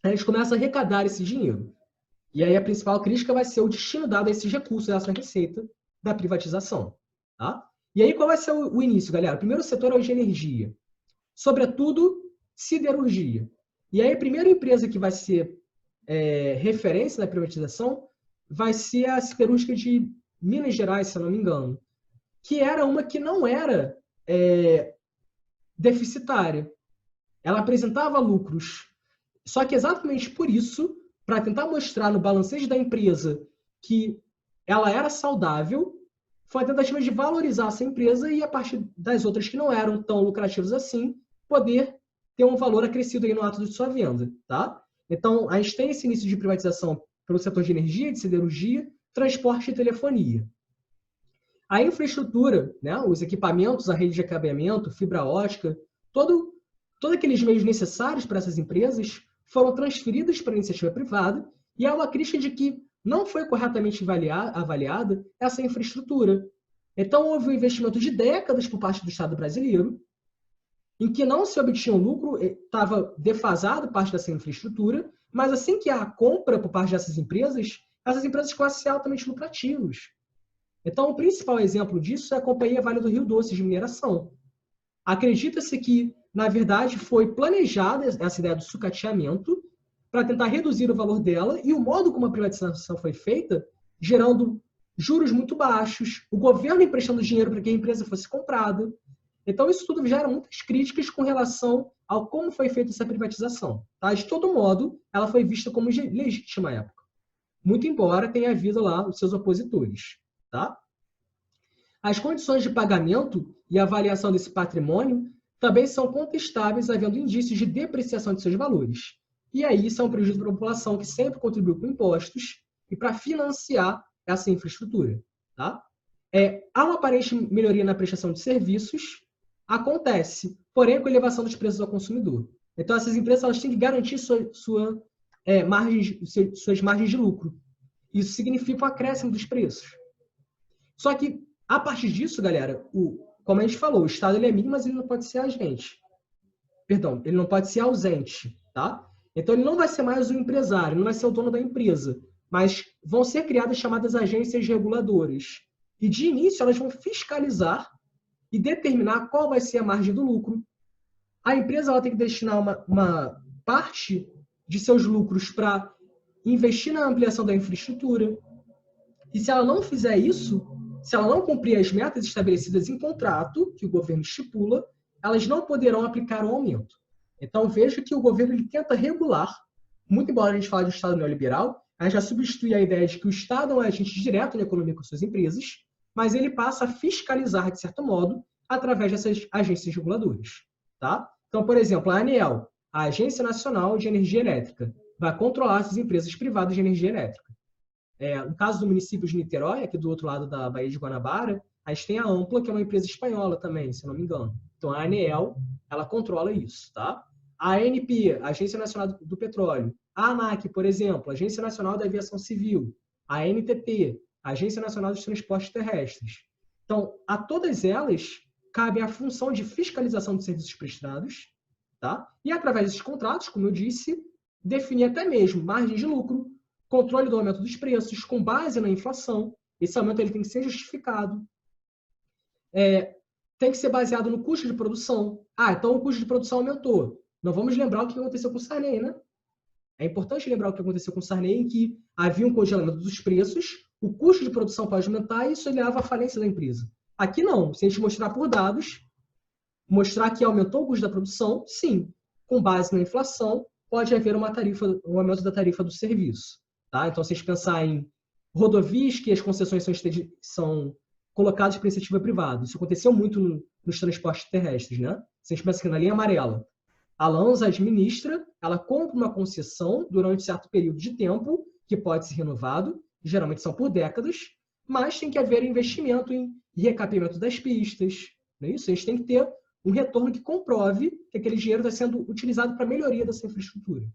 a gente começa a arrecadar esse dinheiro. E aí, a principal crítica vai ser o destino dado a esses recursos, essa receita da privatização. Tá? E aí, qual vai ser o início, galera? O primeiro setor é o de energia. Sobretudo, siderurgia. E aí, a primeira empresa que vai ser referência na privatização vai ser a siderúrgica de Minas Gerais, se eu não me engano, que era uma que não era deficitária. Ela apresentava lucros. Só que exatamente por isso, para tentar mostrar no balancejo da empresa que ela era saudável, foi a tentativa de valorizar essa empresa e, a partir das outras que não eram tão lucrativas assim, poder ter um valor acrescido aí no ato de sua venda. Tá? Então, a gente tem esse início de privatização pelo setor de energia, de siderurgia, transporte e telefonia. A infraestrutura, né, os equipamentos, a rede de cabeamento, fibra ótica, todos aqueles meios necessários para essas empresas foram transferidos para a iniciativa privada e há uma crítica de que não foi corretamente avaliada essa infraestrutura. Então, houve um investimento de décadas por parte do Estado brasileiro, em que não se obtinha um lucro, estava defasado parte dessa infraestrutura, mas assim que há a compra por parte dessas empresas, essas empresas começam a ser altamente lucrativas. Então, o principal exemplo disso é a Companhia Vale do Rio Doce de mineração. Acredita-se que, na verdade, foi planejada essa ideia do sucateamento para tentar reduzir o valor dela e o modo como a privatização foi feita, gerando juros muito baixos, o governo emprestando dinheiro para que a empresa fosse comprada. Então, isso tudo gera muitas críticas com relação ao como foi feita essa privatização. Tá? De todo modo, ela foi vista como legítima à época. Muito embora tenha havido lá os seus opositores. Tá? As condições de pagamento e avaliação desse patrimônio também são contestáveis, havendo indícios de depreciação de seus valores. E aí isso é um prejuízo para a população que sempre contribuiu com impostos e para financiar essa infraestrutura. Tá? Há uma aparente melhoria na prestação de serviços, acontece, porém com elevação dos preços ao consumidor. Então essas empresas elas têm que garantir suas margens de lucro. Isso significa o acréscimo dos preços. Só que, a partir disso, galera, como a gente falou, o Estado ele é mínimo, mas ele não pode ser agente. Perdão, ele não pode ser ausente. Tá? Então, ele não vai ser mais o empresário, não vai ser o dono da empresa, mas vão ser criadas chamadas agências reguladoras. E, de início, elas vão fiscalizar e determinar qual vai ser a margem do lucro. A empresa ela tem que destinar uma parte de seus lucros para investir na ampliação da infraestrutura. E se ela não fizer isso, se ela não cumprir as metas estabelecidas em contrato, que o governo estipula, elas não poderão aplicar o aumento. Então, veja que o governo ele tenta regular, muito embora a gente fale de Estado neoliberal, a gente já substitui a ideia de que o Estado é um agente direto na economia com suas empresas, mas ele passa a fiscalizar, de certo modo, através dessas agências reguladoras. Tá? Então, por exemplo, a ANEEL, a Agência Nacional de Energia Elétrica, vai controlar essas empresas privadas de energia elétrica. No caso do município de Niterói, aqui do outro lado da Baía de Guanabara, a gente tem a Ampla, que é uma empresa espanhola também, se não me engano. Então, a ANEEL, ela controla isso, tá? A ANP, a Agência Nacional do Petróleo. A ANAC, por exemplo, a Agência Nacional da Aviação Civil. A ANTT, a Agência Nacional dos Transportes Terrestres. Então, a todas elas, cabe a função de fiscalização dos serviços prestados, tá? E, através desses contratos, como eu disse, definir até mesmo margem de lucro, controle do aumento dos preços com base na inflação. Esse aumento ele tem que ser justificado. Tem que ser baseado no custo de produção. Então o custo de produção aumentou. Não vamos lembrar o que aconteceu com o Sarney, né? É importante lembrar o que aconteceu com o Sarney, em que havia um congelamento dos preços, o custo de produção pode aumentar e isso leva à falência da empresa. Aqui não. Se a gente mostrar por dados, mostrar que aumentou o custo da produção, sim. Com base na inflação, pode haver um aumento da tarifa do serviço. Tá? Então, se a gente pensar em rodovias que as concessões são colocadas para iniciativa privada, isso aconteceu muito nos transportes terrestres. Né? Se a gente pensa aqui na linha amarela, a LANSA administra, ela compra uma concessão durante certo período de tempo, que pode ser renovado, geralmente são por décadas, mas tem que haver investimento em recapeamento das pistas. Não é isso? A gente tem que ter um retorno que comprove que aquele dinheiro está sendo utilizado para a melhoria dessa infraestrutura.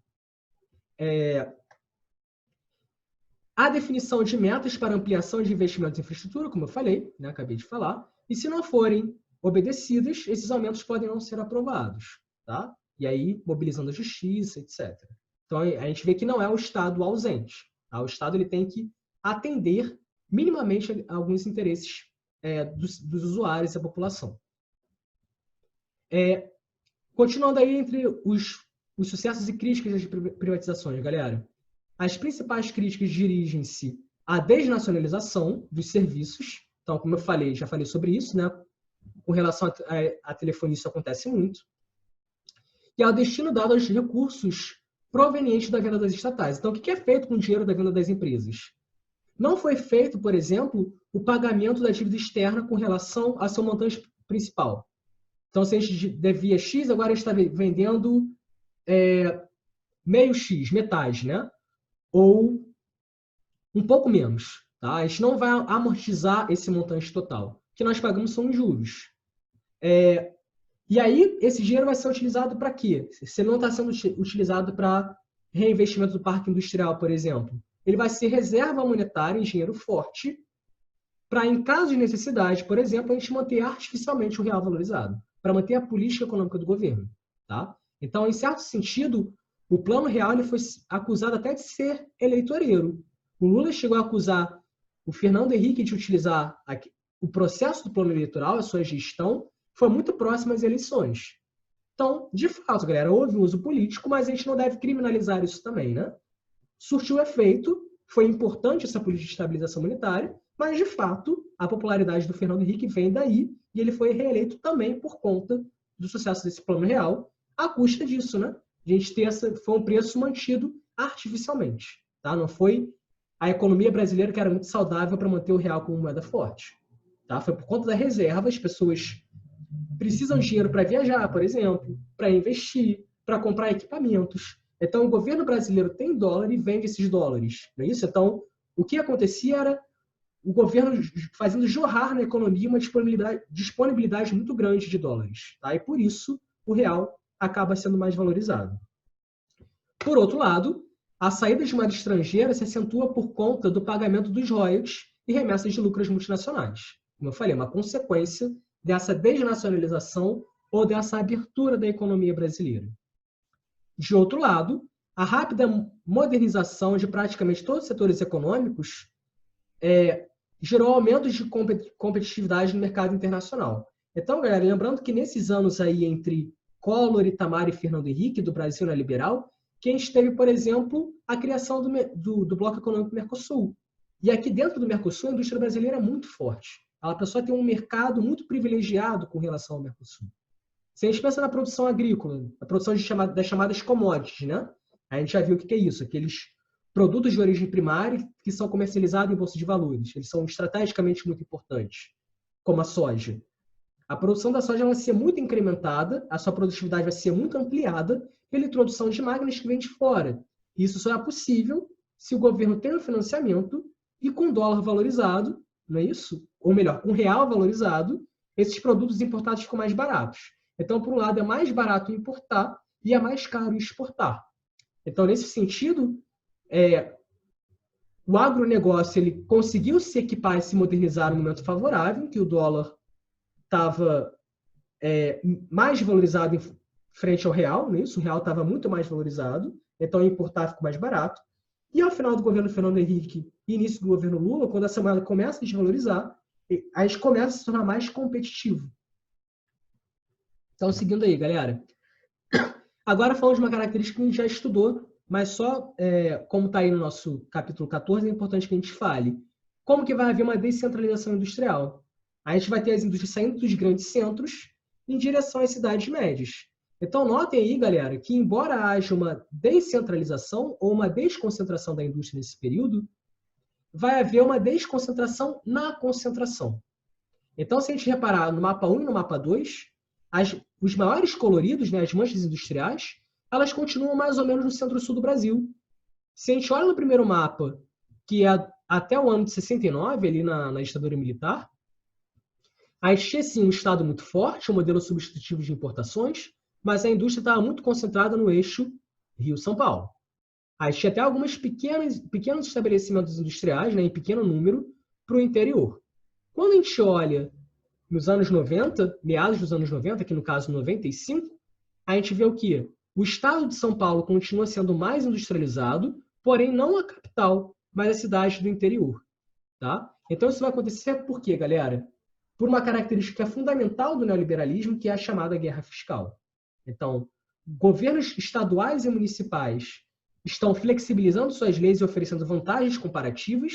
A definição de metas para ampliação de investimentos em infraestrutura, como eu falei, né, acabei de falar, e se não forem obedecidas, esses aumentos podem não ser aprovados. Tá? E aí, mobilizando a justiça, etc. Então, a gente vê que não é o Estado ausente. Tá? O Estado ele tem que atender minimamente a alguns interesses dos usuários e da população. Continuando aí entre os sucessos e críticas das privatizações, galera. As principais críticas dirigem-se à desnacionalização dos serviços. Então, como eu falei, já falei sobre isso, né? Com relação à telefonia, isso acontece muito. E ao destino dado aos recursos provenientes da venda das estatais. Então, o que é feito com o dinheiro da venda das empresas? Não foi feito, por exemplo, o pagamento da dívida externa com relação ao seu montante principal. Então, se a gente devia X, agora a gente está vendendo meio X, metade, né? Ou um pouco menos. Tá? A gente não vai amortizar esse montante total. O que nós pagamos são os juros. E aí, esse dinheiro vai ser utilizado para quê? Se não está sendo utilizado para reinvestimento do parque industrial, por exemplo, ele vai ser reserva monetária em dinheiro forte para, em caso de necessidade, por exemplo, a gente manter artificialmente o real valorizado, para manter a política econômica do governo. Tá? Então, em certo sentido, o Plano Real ele foi acusado até de ser eleitoreiro. O Lula chegou a acusar o Fernando Henrique de utilizar o processo do plano eleitoral, a sua gestão, foi muito próximo às eleições. Então, de fato, galera, houve uso político, mas a gente não deve criminalizar isso também, né? Surtiu efeito, foi importante essa política de estabilização monetária, mas, de fato, a popularidade do Fernando Henrique vem daí e ele foi reeleito também por conta do sucesso desse plano real, à custa disso, né? A gente foi um preço mantido artificialmente, tá? Não foi a economia brasileira que era muito saudável para manter o real como moeda forte, tá? Foi por conta da reserva, as pessoas precisam de dinheiro para viajar, por exemplo, para investir, para comprar equipamentos. Então, o governo brasileiro tem dólar e vende esses dólares, não é isso? Então, o que acontecia era o governo fazendo jorrar na economia uma disponibilidade muito grande de dólares, tá? E por isso o real acaba sendo mais valorizado. Por outro lado, a saída de moeda estrangeira se acentua por conta do pagamento dos royalties e remessas de lucros multinacionais. Como eu falei, uma consequência dessa desnacionalização ou dessa abertura da economia brasileira. De outro lado, a rápida modernização de praticamente todos os setores econômicos gerou aumentos de competitividade no mercado internacional. Então, galera, lembrando que nesses anos aí entre Collor, Itamar e Fernando Henrique, do Brasil neoliberal, que a gente teve, por exemplo, a criação do Bloco Econômico Mercosul. E aqui dentro do Mercosul, a indústria brasileira é muito forte. A pessoa tem um mercado muito privilegiado com relação ao Mercosul. Se a gente pensa na produção agrícola, a produção das chamadas commodities, né? A gente já viu o que é isso, aqueles produtos de origem primária que são comercializados em bolsa de valores. Eles são estrategicamente muito importantes, como a soja. A produção da soja vai ser muito incrementada, a sua produtividade vai ser muito ampliada pela introdução de máquinas que vêm de fora. Isso só é possível se o governo tem um financiamento e com o dólar valorizado, não é isso? Ou melhor, com o real valorizado, esses produtos importados ficam mais baratos. Então, por um lado, é mais barato importar e é mais caro exportar. Então, nesse sentido, o agronegócio ele conseguiu se equipar e se modernizar no momento favorável, em que o dólar estava mais valorizado em frente ao real, não é isso? O real estava muito mais valorizado, então importar ficou mais barato. E ao final do governo Fernando Henrique e início do governo Lula, quando essa moeda começa a desvalorizar, a gente começa a se tornar mais competitivo. Então, seguindo aí, galera. Agora falando de uma característica que a gente já estudou, mas só como está aí no nosso capítulo 14, é importante que a gente fale. Como que vai haver uma descentralização industrial? A gente vai ter as indústrias saindo dos grandes centros em direção às cidades médias. Então, notem aí, galera, que embora haja uma descentralização ou uma desconcentração da indústria nesse período, vai haver uma desconcentração na concentração. Então, se a gente reparar no mapa 1 e no mapa 2, os maiores coloridos, né, as manchas industriais, elas continuam mais ou menos no centro-sul do Brasil. Se a gente olha no primeiro mapa, que é até o ano de 69, ali na ditadura militar, a gente tinha, sim, um Estado muito forte, um modelo substitutivo de importações, mas a indústria estava muito concentrada no eixo Rio-São Paulo. A gente tinha até alguns pequenos estabelecimentos industriais, né, em pequeno número, para o interior. Quando a gente olha nos anos 90, meados dos anos 90, aqui no caso 95, a gente vê o quê? O estado de São Paulo continua sendo mais industrializado, porém não a capital, mas a cidade do interior. Tá? Então isso vai acontecer por quê, galera? Por uma característica fundamental do neoliberalismo, que é a chamada guerra fiscal. Então, governos estaduais e municipais estão flexibilizando suas leis e oferecendo vantagens comparativas.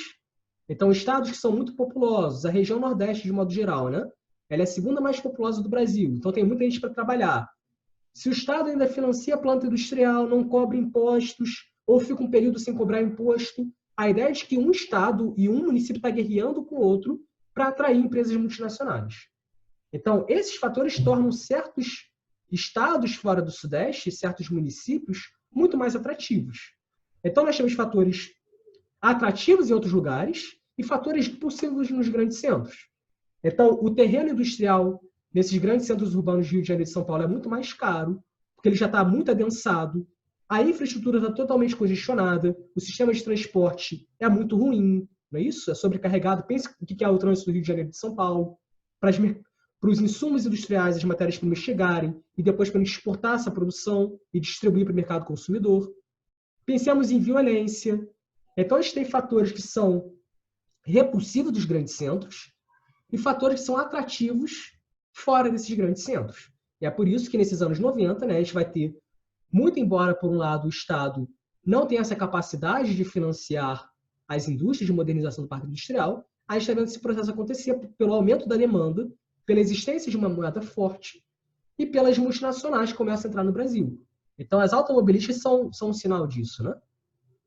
Então, estados que são muito populosos, a região Nordeste, de modo geral, né? Ela é a segunda mais populosa do Brasil, então tem muita gente para trabalhar. Se o Estado ainda financia a planta industrial, não cobra impostos, ou fica um período sem cobrar imposto, a ideia é de que um Estado e um município está guerreando com o outro para atrair empresas multinacionais. Então, esses fatores tornam certos estados fora do Sudeste, certos municípios, muito mais atrativos. Então, nós temos fatores atrativos em outros lugares e fatores possíveis nos grandes centros. Então, o terreno industrial nesses grandes centros urbanos de Rio de Janeiro e São Paulo é muito mais caro, porque ele já está muito adensado, a infraestrutura está totalmente congestionada, o sistema de transporte é muito ruim, não é isso? É sobrecarregado. Pense o que é o trânsito do Rio de Janeiro e de São Paulo, para os insumos industriais, as matérias-primas chegarem, e depois para exportar essa produção e distribuir para o mercado consumidor. Pensemos em violência. Então, a gente tem fatores que são repulsivos dos grandes centros e fatores que são atrativos fora desses grandes centros. E é por isso que nesses anos 90, né, a gente vai ter, muito embora, por um lado, o Estado não tenha essa capacidade de financiar as indústrias de modernização do parque industrial, a gente está vendo esse processo acontecer pelo aumento da demanda, pela existência de uma moeda forte e pelas multinacionais que começam a entrar no Brasil. Então, as automobilísticas são um sinal disso, né?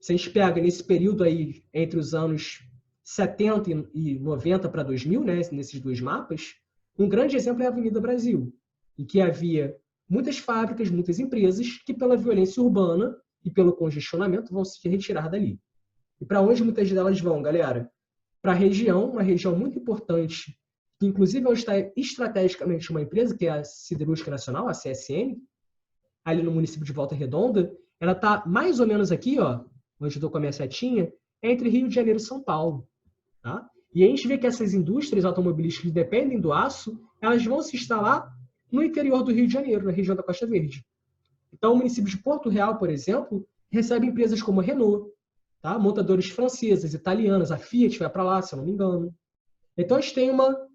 Se a gente pega nesse período aí, entre os anos 70 e 90 para 2000, né, nesses dois mapas, um grande exemplo é a Avenida Brasil, em que havia muitas fábricas, muitas empresas que, pela violência urbana e pelo congestionamento, vão se retirar dali. E para onde muitas delas vão, galera? Para a região, uma região muito importante, que inclusive onde está estrategicamente uma empresa, que é a Siderúrgica Nacional, a CSN, ali no município de Volta Redonda, ela está mais ou menos aqui, ó, onde eu estou com a minha setinha, entre Rio de Janeiro e São Paulo. Tá? E a gente vê que essas indústrias automobilísticas que dependem do aço, elas vão se instalar no interior do Rio de Janeiro, na região da Costa Verde. Então, o município de Porto Real, por exemplo, recebe empresas como a Renault, tá? Montadoras francesas, italianas, a Fiat vai para lá, se eu não me engano. Então, a gente tem uma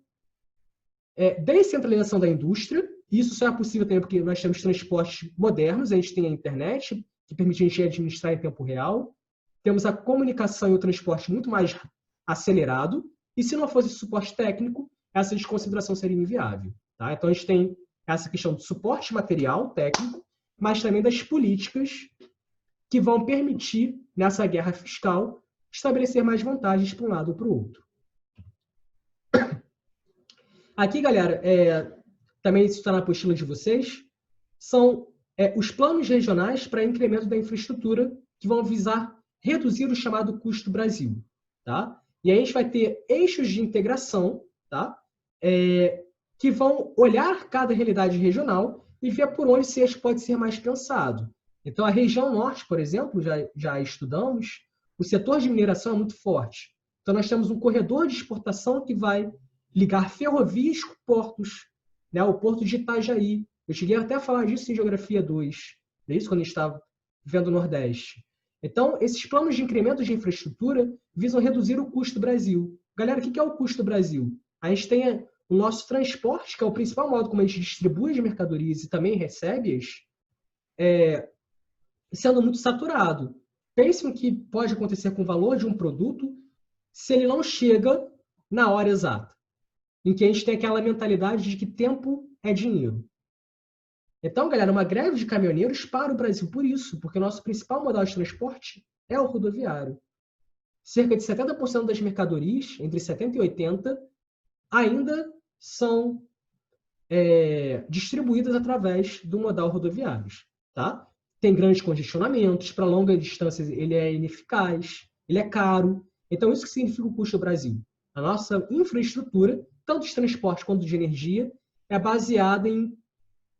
descentralização da indústria, e isso só é possível também porque nós temos transportes modernos, a gente tem a internet, que permite a gente administrar em tempo real. Temos a comunicação e o transporte muito mais acelerado. E se não fosse suporte técnico, essa desconsideração seria inviável. Tá? Então, a gente tem essa questão do suporte material, técnico, mas também das políticas que vão permitir, nessa guerra fiscal, estabelecer mais vantagens para um lado ou para o outro. Aqui, galera, também isso está na apostila de vocês, são os planos regionais para incremento da infraestrutura que vão visar reduzir o chamado custo Brasil. Tá? E aí a gente vai ter eixos de integração, tá? Que vão olhar cada realidade regional e ver por onde esse eixo pode ser mais pensado. Então, a região norte, por exemplo, já estudamos, o setor de mineração é muito forte. Então, nós temos um corredor de exportação que vai ligar ferrovias com portos, né? O porto de Itajaí. Eu cheguei até a falar disso em Geografia 2, é isso quando a gente estava vendo o Nordeste. Então, esses planos de incremento de infraestrutura visam reduzir o custo do Brasil. Galera, o que é o custo do Brasil? A gente tem o nosso transporte, que é o principal modo como a gente distribui as mercadorias e também recebe-as, sendo muito saturado. Pensem o que pode acontecer com o valor de um produto se ele não chega na hora exata, em que a gente tem aquela mentalidade de que tempo é dinheiro. Então, galera, uma greve de caminhoneiros para o Brasil por isso, porque o nosso principal modal de transporte é o rodoviário. Cerca de 70% das mercadorias, entre 70% e 80%, ainda são distribuídas através do modal rodoviário. Tá? Tem grandes congestionamentos, para longas distâncias ele é ineficaz, ele é caro. Então, isso que significa o custo do Brasil. A nossa infraestrutura, tanto de transporte quanto de energia, é baseada em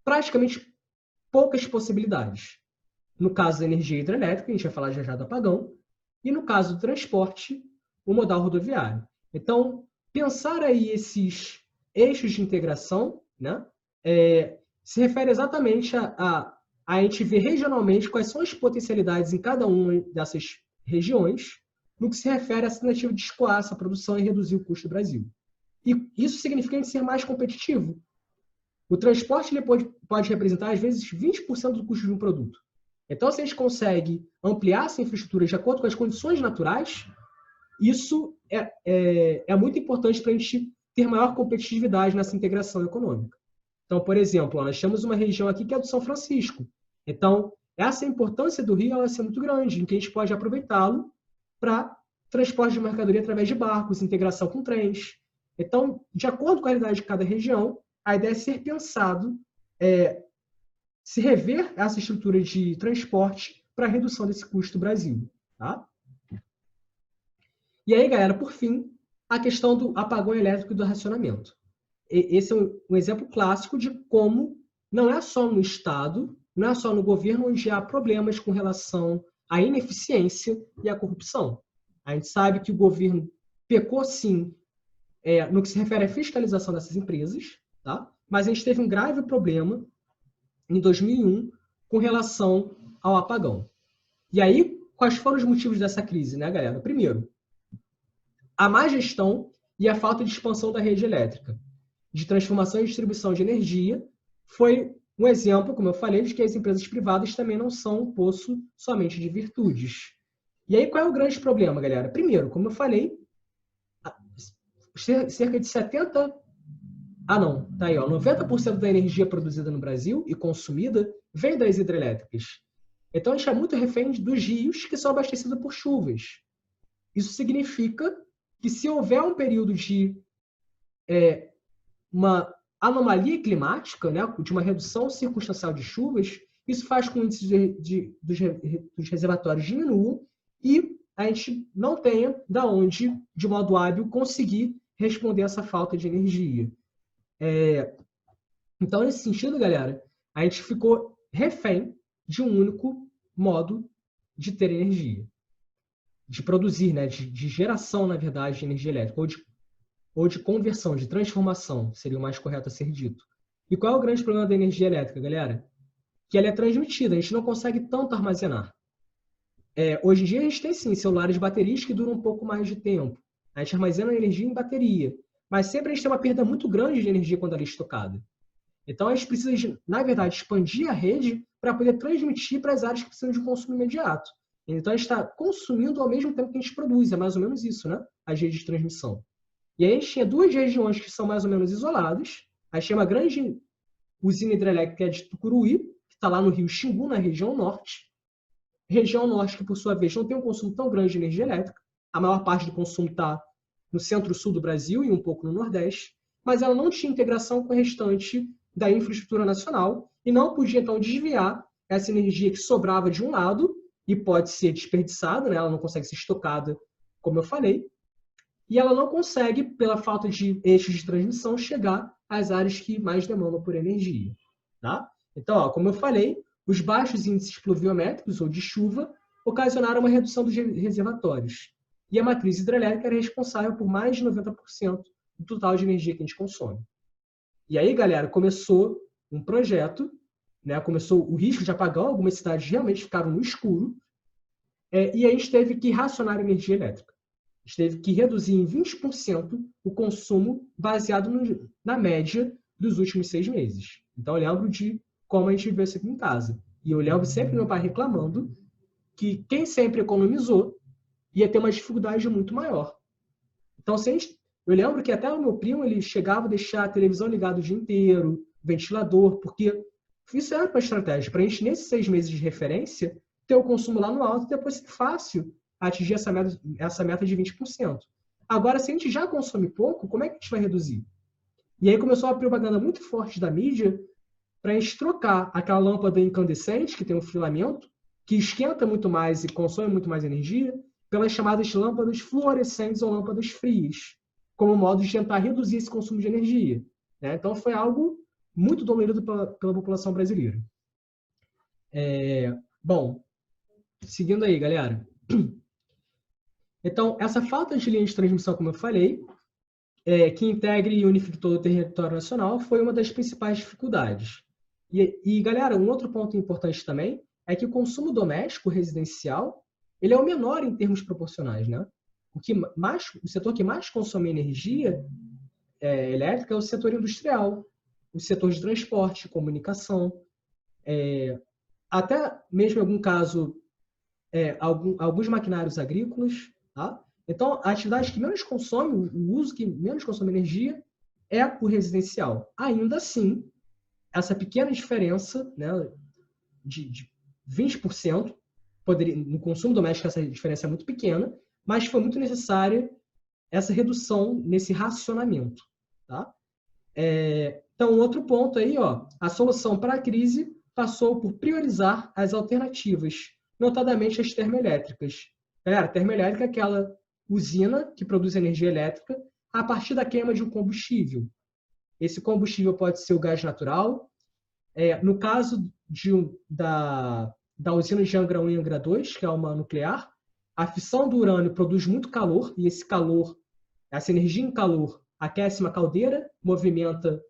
praticamente poucas possibilidades. No caso da energia hidrelétrica, a gente vai falar já do apagão, e no caso do transporte, o modal rodoviário. Então, pensar aí esses eixos de integração, né, se refere exatamente a gente ver regionalmente quais são as potencialidades em cada uma dessas regiões, no que se refere a essa tentativa de escoar essa produção e reduzir o custo do Brasil. E isso significa a gente ser mais competitivo. O transporte ele pode representar, às vezes, 20% do custo de um produto. Então, se a gente consegue ampliar essa infraestrutura de acordo com as condições naturais, isso é muito importante para a gente ter maior competitividade nessa integração econômica. Então, por exemplo, nós temos uma região aqui que é do São Francisco. Então, essa importância do rio vai ser muito grande, em que a gente pode aproveitá-lo para transporte de mercadoria através de barcos, integração com trens. Então, de acordo com a realidade de cada região, a ideia é ser pensado, se rever essa estrutura de transporte para a redução desse custo do Brasil. Tá? E aí, galera, por fim, a questão do apagão elétrico e do racionamento. Esse é um exemplo clássico de como não é só no Estado, não é só no governo onde há problemas com relação à ineficiência e à corrupção. A gente sabe que o governo pecou, sim, no que se refere à fiscalização dessas empresas, tá? Mas a gente teve um grave problema em 2001 com relação ao apagão. E aí, quais foram os motivos dessa crise, né, galera? Primeiro, a má gestão e a falta de expansão da rede elétrica, de transformação e distribuição de energia, foi um exemplo, como eu falei, de que as empresas privadas também não são um poço somente de virtudes. E aí, qual é o grande problema, galera? Primeiro, como eu falei, cerca de 70%... Ah, não, tá aí, ó, 90% da energia produzida no Brasil e consumida vem das hidrelétricas. Então, a gente é muito refém dos rios que são abastecidos por chuvas. Isso significa que se houver um período de uma anomalia climática, né, de uma redução circunstancial de chuvas, isso faz com que o índice dos reservatórios diminua e a gente não tenha da onde, de modo hábil, conseguir responder essa falta de energia. Então, nesse sentido, galera, a gente ficou refém de um único modo de ter energia, de produzir, né, de geração, na verdade, de energia elétrica, ou de conversão, de transformação, seria o mais correto a ser dito. E qual é o grande problema da energia elétrica, galera? Que ela é transmitida, a gente não consegue tanto armazenar. Hoje em dia a gente tem sim celulares de baterias que duram um pouco mais de tempo. A gente armazena a energia em bateria, mas sempre a gente tem uma perda muito grande de energia quando ela é estocada. Então a gente precisa, na verdade, expandir a rede para poder transmitir para as áreas que precisam de consumo imediato. Então, a gente está consumindo ao mesmo tempo que a gente produz, é mais ou menos isso, né? As redes de transmissão. E aí a gente tinha duas regiões que são mais ou menos isoladas. A gente tinha uma grande usina hidrelétrica de Tucuruí, que está lá no rio Xingu, na região norte. Região norte que, por sua vez, não tem um consumo tão grande de energia elétrica. A maior parte do consumo está no centro-sul do Brasil e um pouco no nordeste. Mas ela não tinha integração com o restante da infraestrutura nacional e não podia, então, desviar essa energia que sobrava de um lado e pode ser desperdiçada, né? Ela não consegue ser estocada, como eu falei, e ela não consegue, pela falta de eixos de transmissão, chegar às áreas que mais demandam por energia. Tá? Então, ó, como eu falei, os baixos índices pluviométricos ou de chuva ocasionaram uma redução dos reservatórios. E a matriz hidrelétrica era responsável por mais de 90% do total de energia que a gente consome. E aí, galera, começou um projeto, né? Começou o risco de apagão, algumas cidades realmente ficaram no escuro, e a gente teve que racionar a energia elétrica. A gente teve que reduzir em 20% o consumo baseado na média dos últimos 6 meses. Então, eu lembro de como a gente viveu isso aqui em casa. E eu lembro sempre meu pai reclamando que quem sempre economizou ia ter uma dificuldade muito maior. Então, eu lembro que até o meu primo ele chegava a deixar a televisão ligada o dia inteiro, ventilador, porque isso era uma estratégia. Para a gente, nesses 6 meses de referência, ter o consumo lá no alto e depois ser fácil atingir essa meta de 20%. Agora, se a gente já consome pouco, como é que a gente vai reduzir? E aí começou uma propaganda muito forte da mídia para a gente trocar aquela lâmpada incandescente, que tem um filamento, que esquenta muito mais e consome muito mais energia, pelas chamadas lâmpadas fluorescentes ou lâmpadas frias, como modo de tentar reduzir esse consumo de energia. Né? Então, foi algo muito dolorido pela população brasileira. Bom, seguindo aí, galera. Então, essa falta de linha de transmissão, como eu falei, que integre e unifique todo o território nacional, foi uma das principais dificuldades. E, galera, um outro ponto importante também é que o consumo doméstico residencial ele é o menor em termos proporcionais. Né? O setor que mais consome energia elétrica é o setor industrial, o setor de transporte, comunicação, até mesmo em algum caso, alguns maquinários agrícolas. Tá? Então, a atividade que menos consome, o uso que menos consome energia é o residencial. Ainda assim, essa pequena diferença, né, de 20%, no consumo doméstico essa diferença é muito pequena, mas foi muito necessária essa redução nesse racionamento. Tá? Então, outro ponto aí, ó, a solução para a crise passou por priorizar as alternativas, notadamente as termoelétricas. Galera, termoelétrica é aquela usina que produz energia elétrica a partir da queima de um combustível. Esse combustível pode ser o gás natural. No caso da usina de Angra 1 e Angra 2, que é uma nuclear, a fissão do urânio produz muito calor, e esse calor, essa energia em calor, aquece uma caldeira, movimenta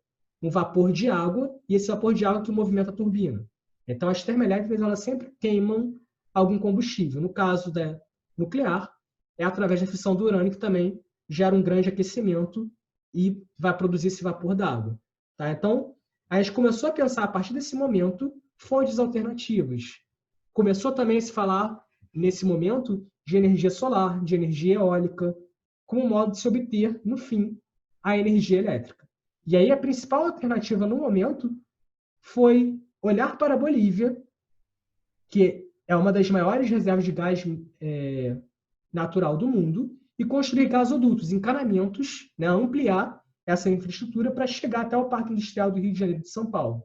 um vapor de água, e esse vapor de água que movimenta a turbina. Então, as termoelétricas elas sempre queimam algum combustível. No caso da nuclear, é através da fissão do urânio que também gera um grande aquecimento e vai produzir esse vapor d'água. Tá? Então, a gente começou a pensar, a partir desse momento, fontes alternativas. Começou também a se falar, nesse momento, de energia solar, de energia eólica, como modo de se obter, no fim, a energia elétrica. E aí a principal alternativa no momento foi olhar para a Bolívia, que é uma das maiores reservas de gás natural do mundo, e construir gasodutos, encanamentos, né, ampliar essa infraestrutura para chegar até o Parque Industrial do Rio de Janeiro e de São Paulo.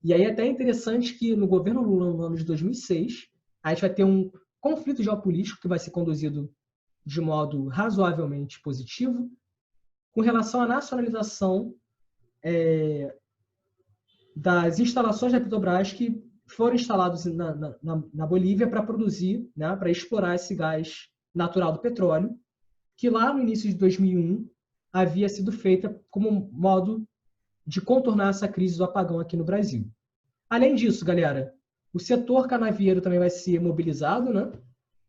E aí é até interessante que no governo Lula, no ano de 2006, a gente vai ter um conflito geopolítico que vai ser conduzido de modo razoavelmente positivo com relação à nacionalização das instalações da Petrobras que foram instaladas na Bolívia para produzir, né, para explorar esse gás natural do petróleo, que lá no início de 2001 havia sido feita como modo de contornar essa crise do apagão aqui no Brasil. Além disso, galera, o setor canavieiro também vai ser mobilizado, né?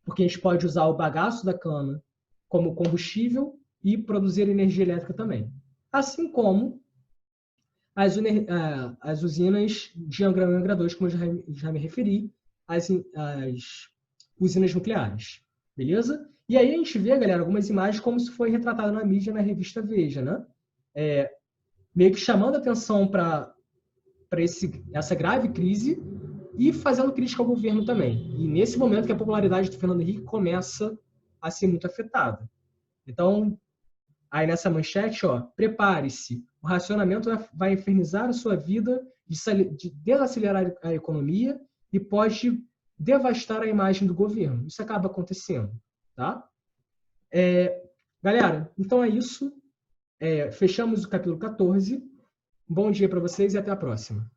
Porque a gente pode usar o bagaço da cana como combustível e produzir energia elétrica também. Assim como as usinas de Angra 1 e Angra 2, como eu já me referi, as usinas nucleares. Beleza? E aí a gente vê, galera, algumas imagens como se foi retratado na mídia, na revista Veja, né? Meio que chamando atenção para essa grave crise e fazendo crítica ao governo também. E nesse momento que a popularidade do Fernando Henrique começa a ser muito afetada. Então, aí nessa manchete, ó, prepare-se, o racionamento vai infernizar a sua vida, de desacelerar a economia e pode devastar a imagem do governo. Isso acaba acontecendo, tá? Galera, então é isso. Fechamos o capítulo 14. Bom dia para vocês e até a próxima.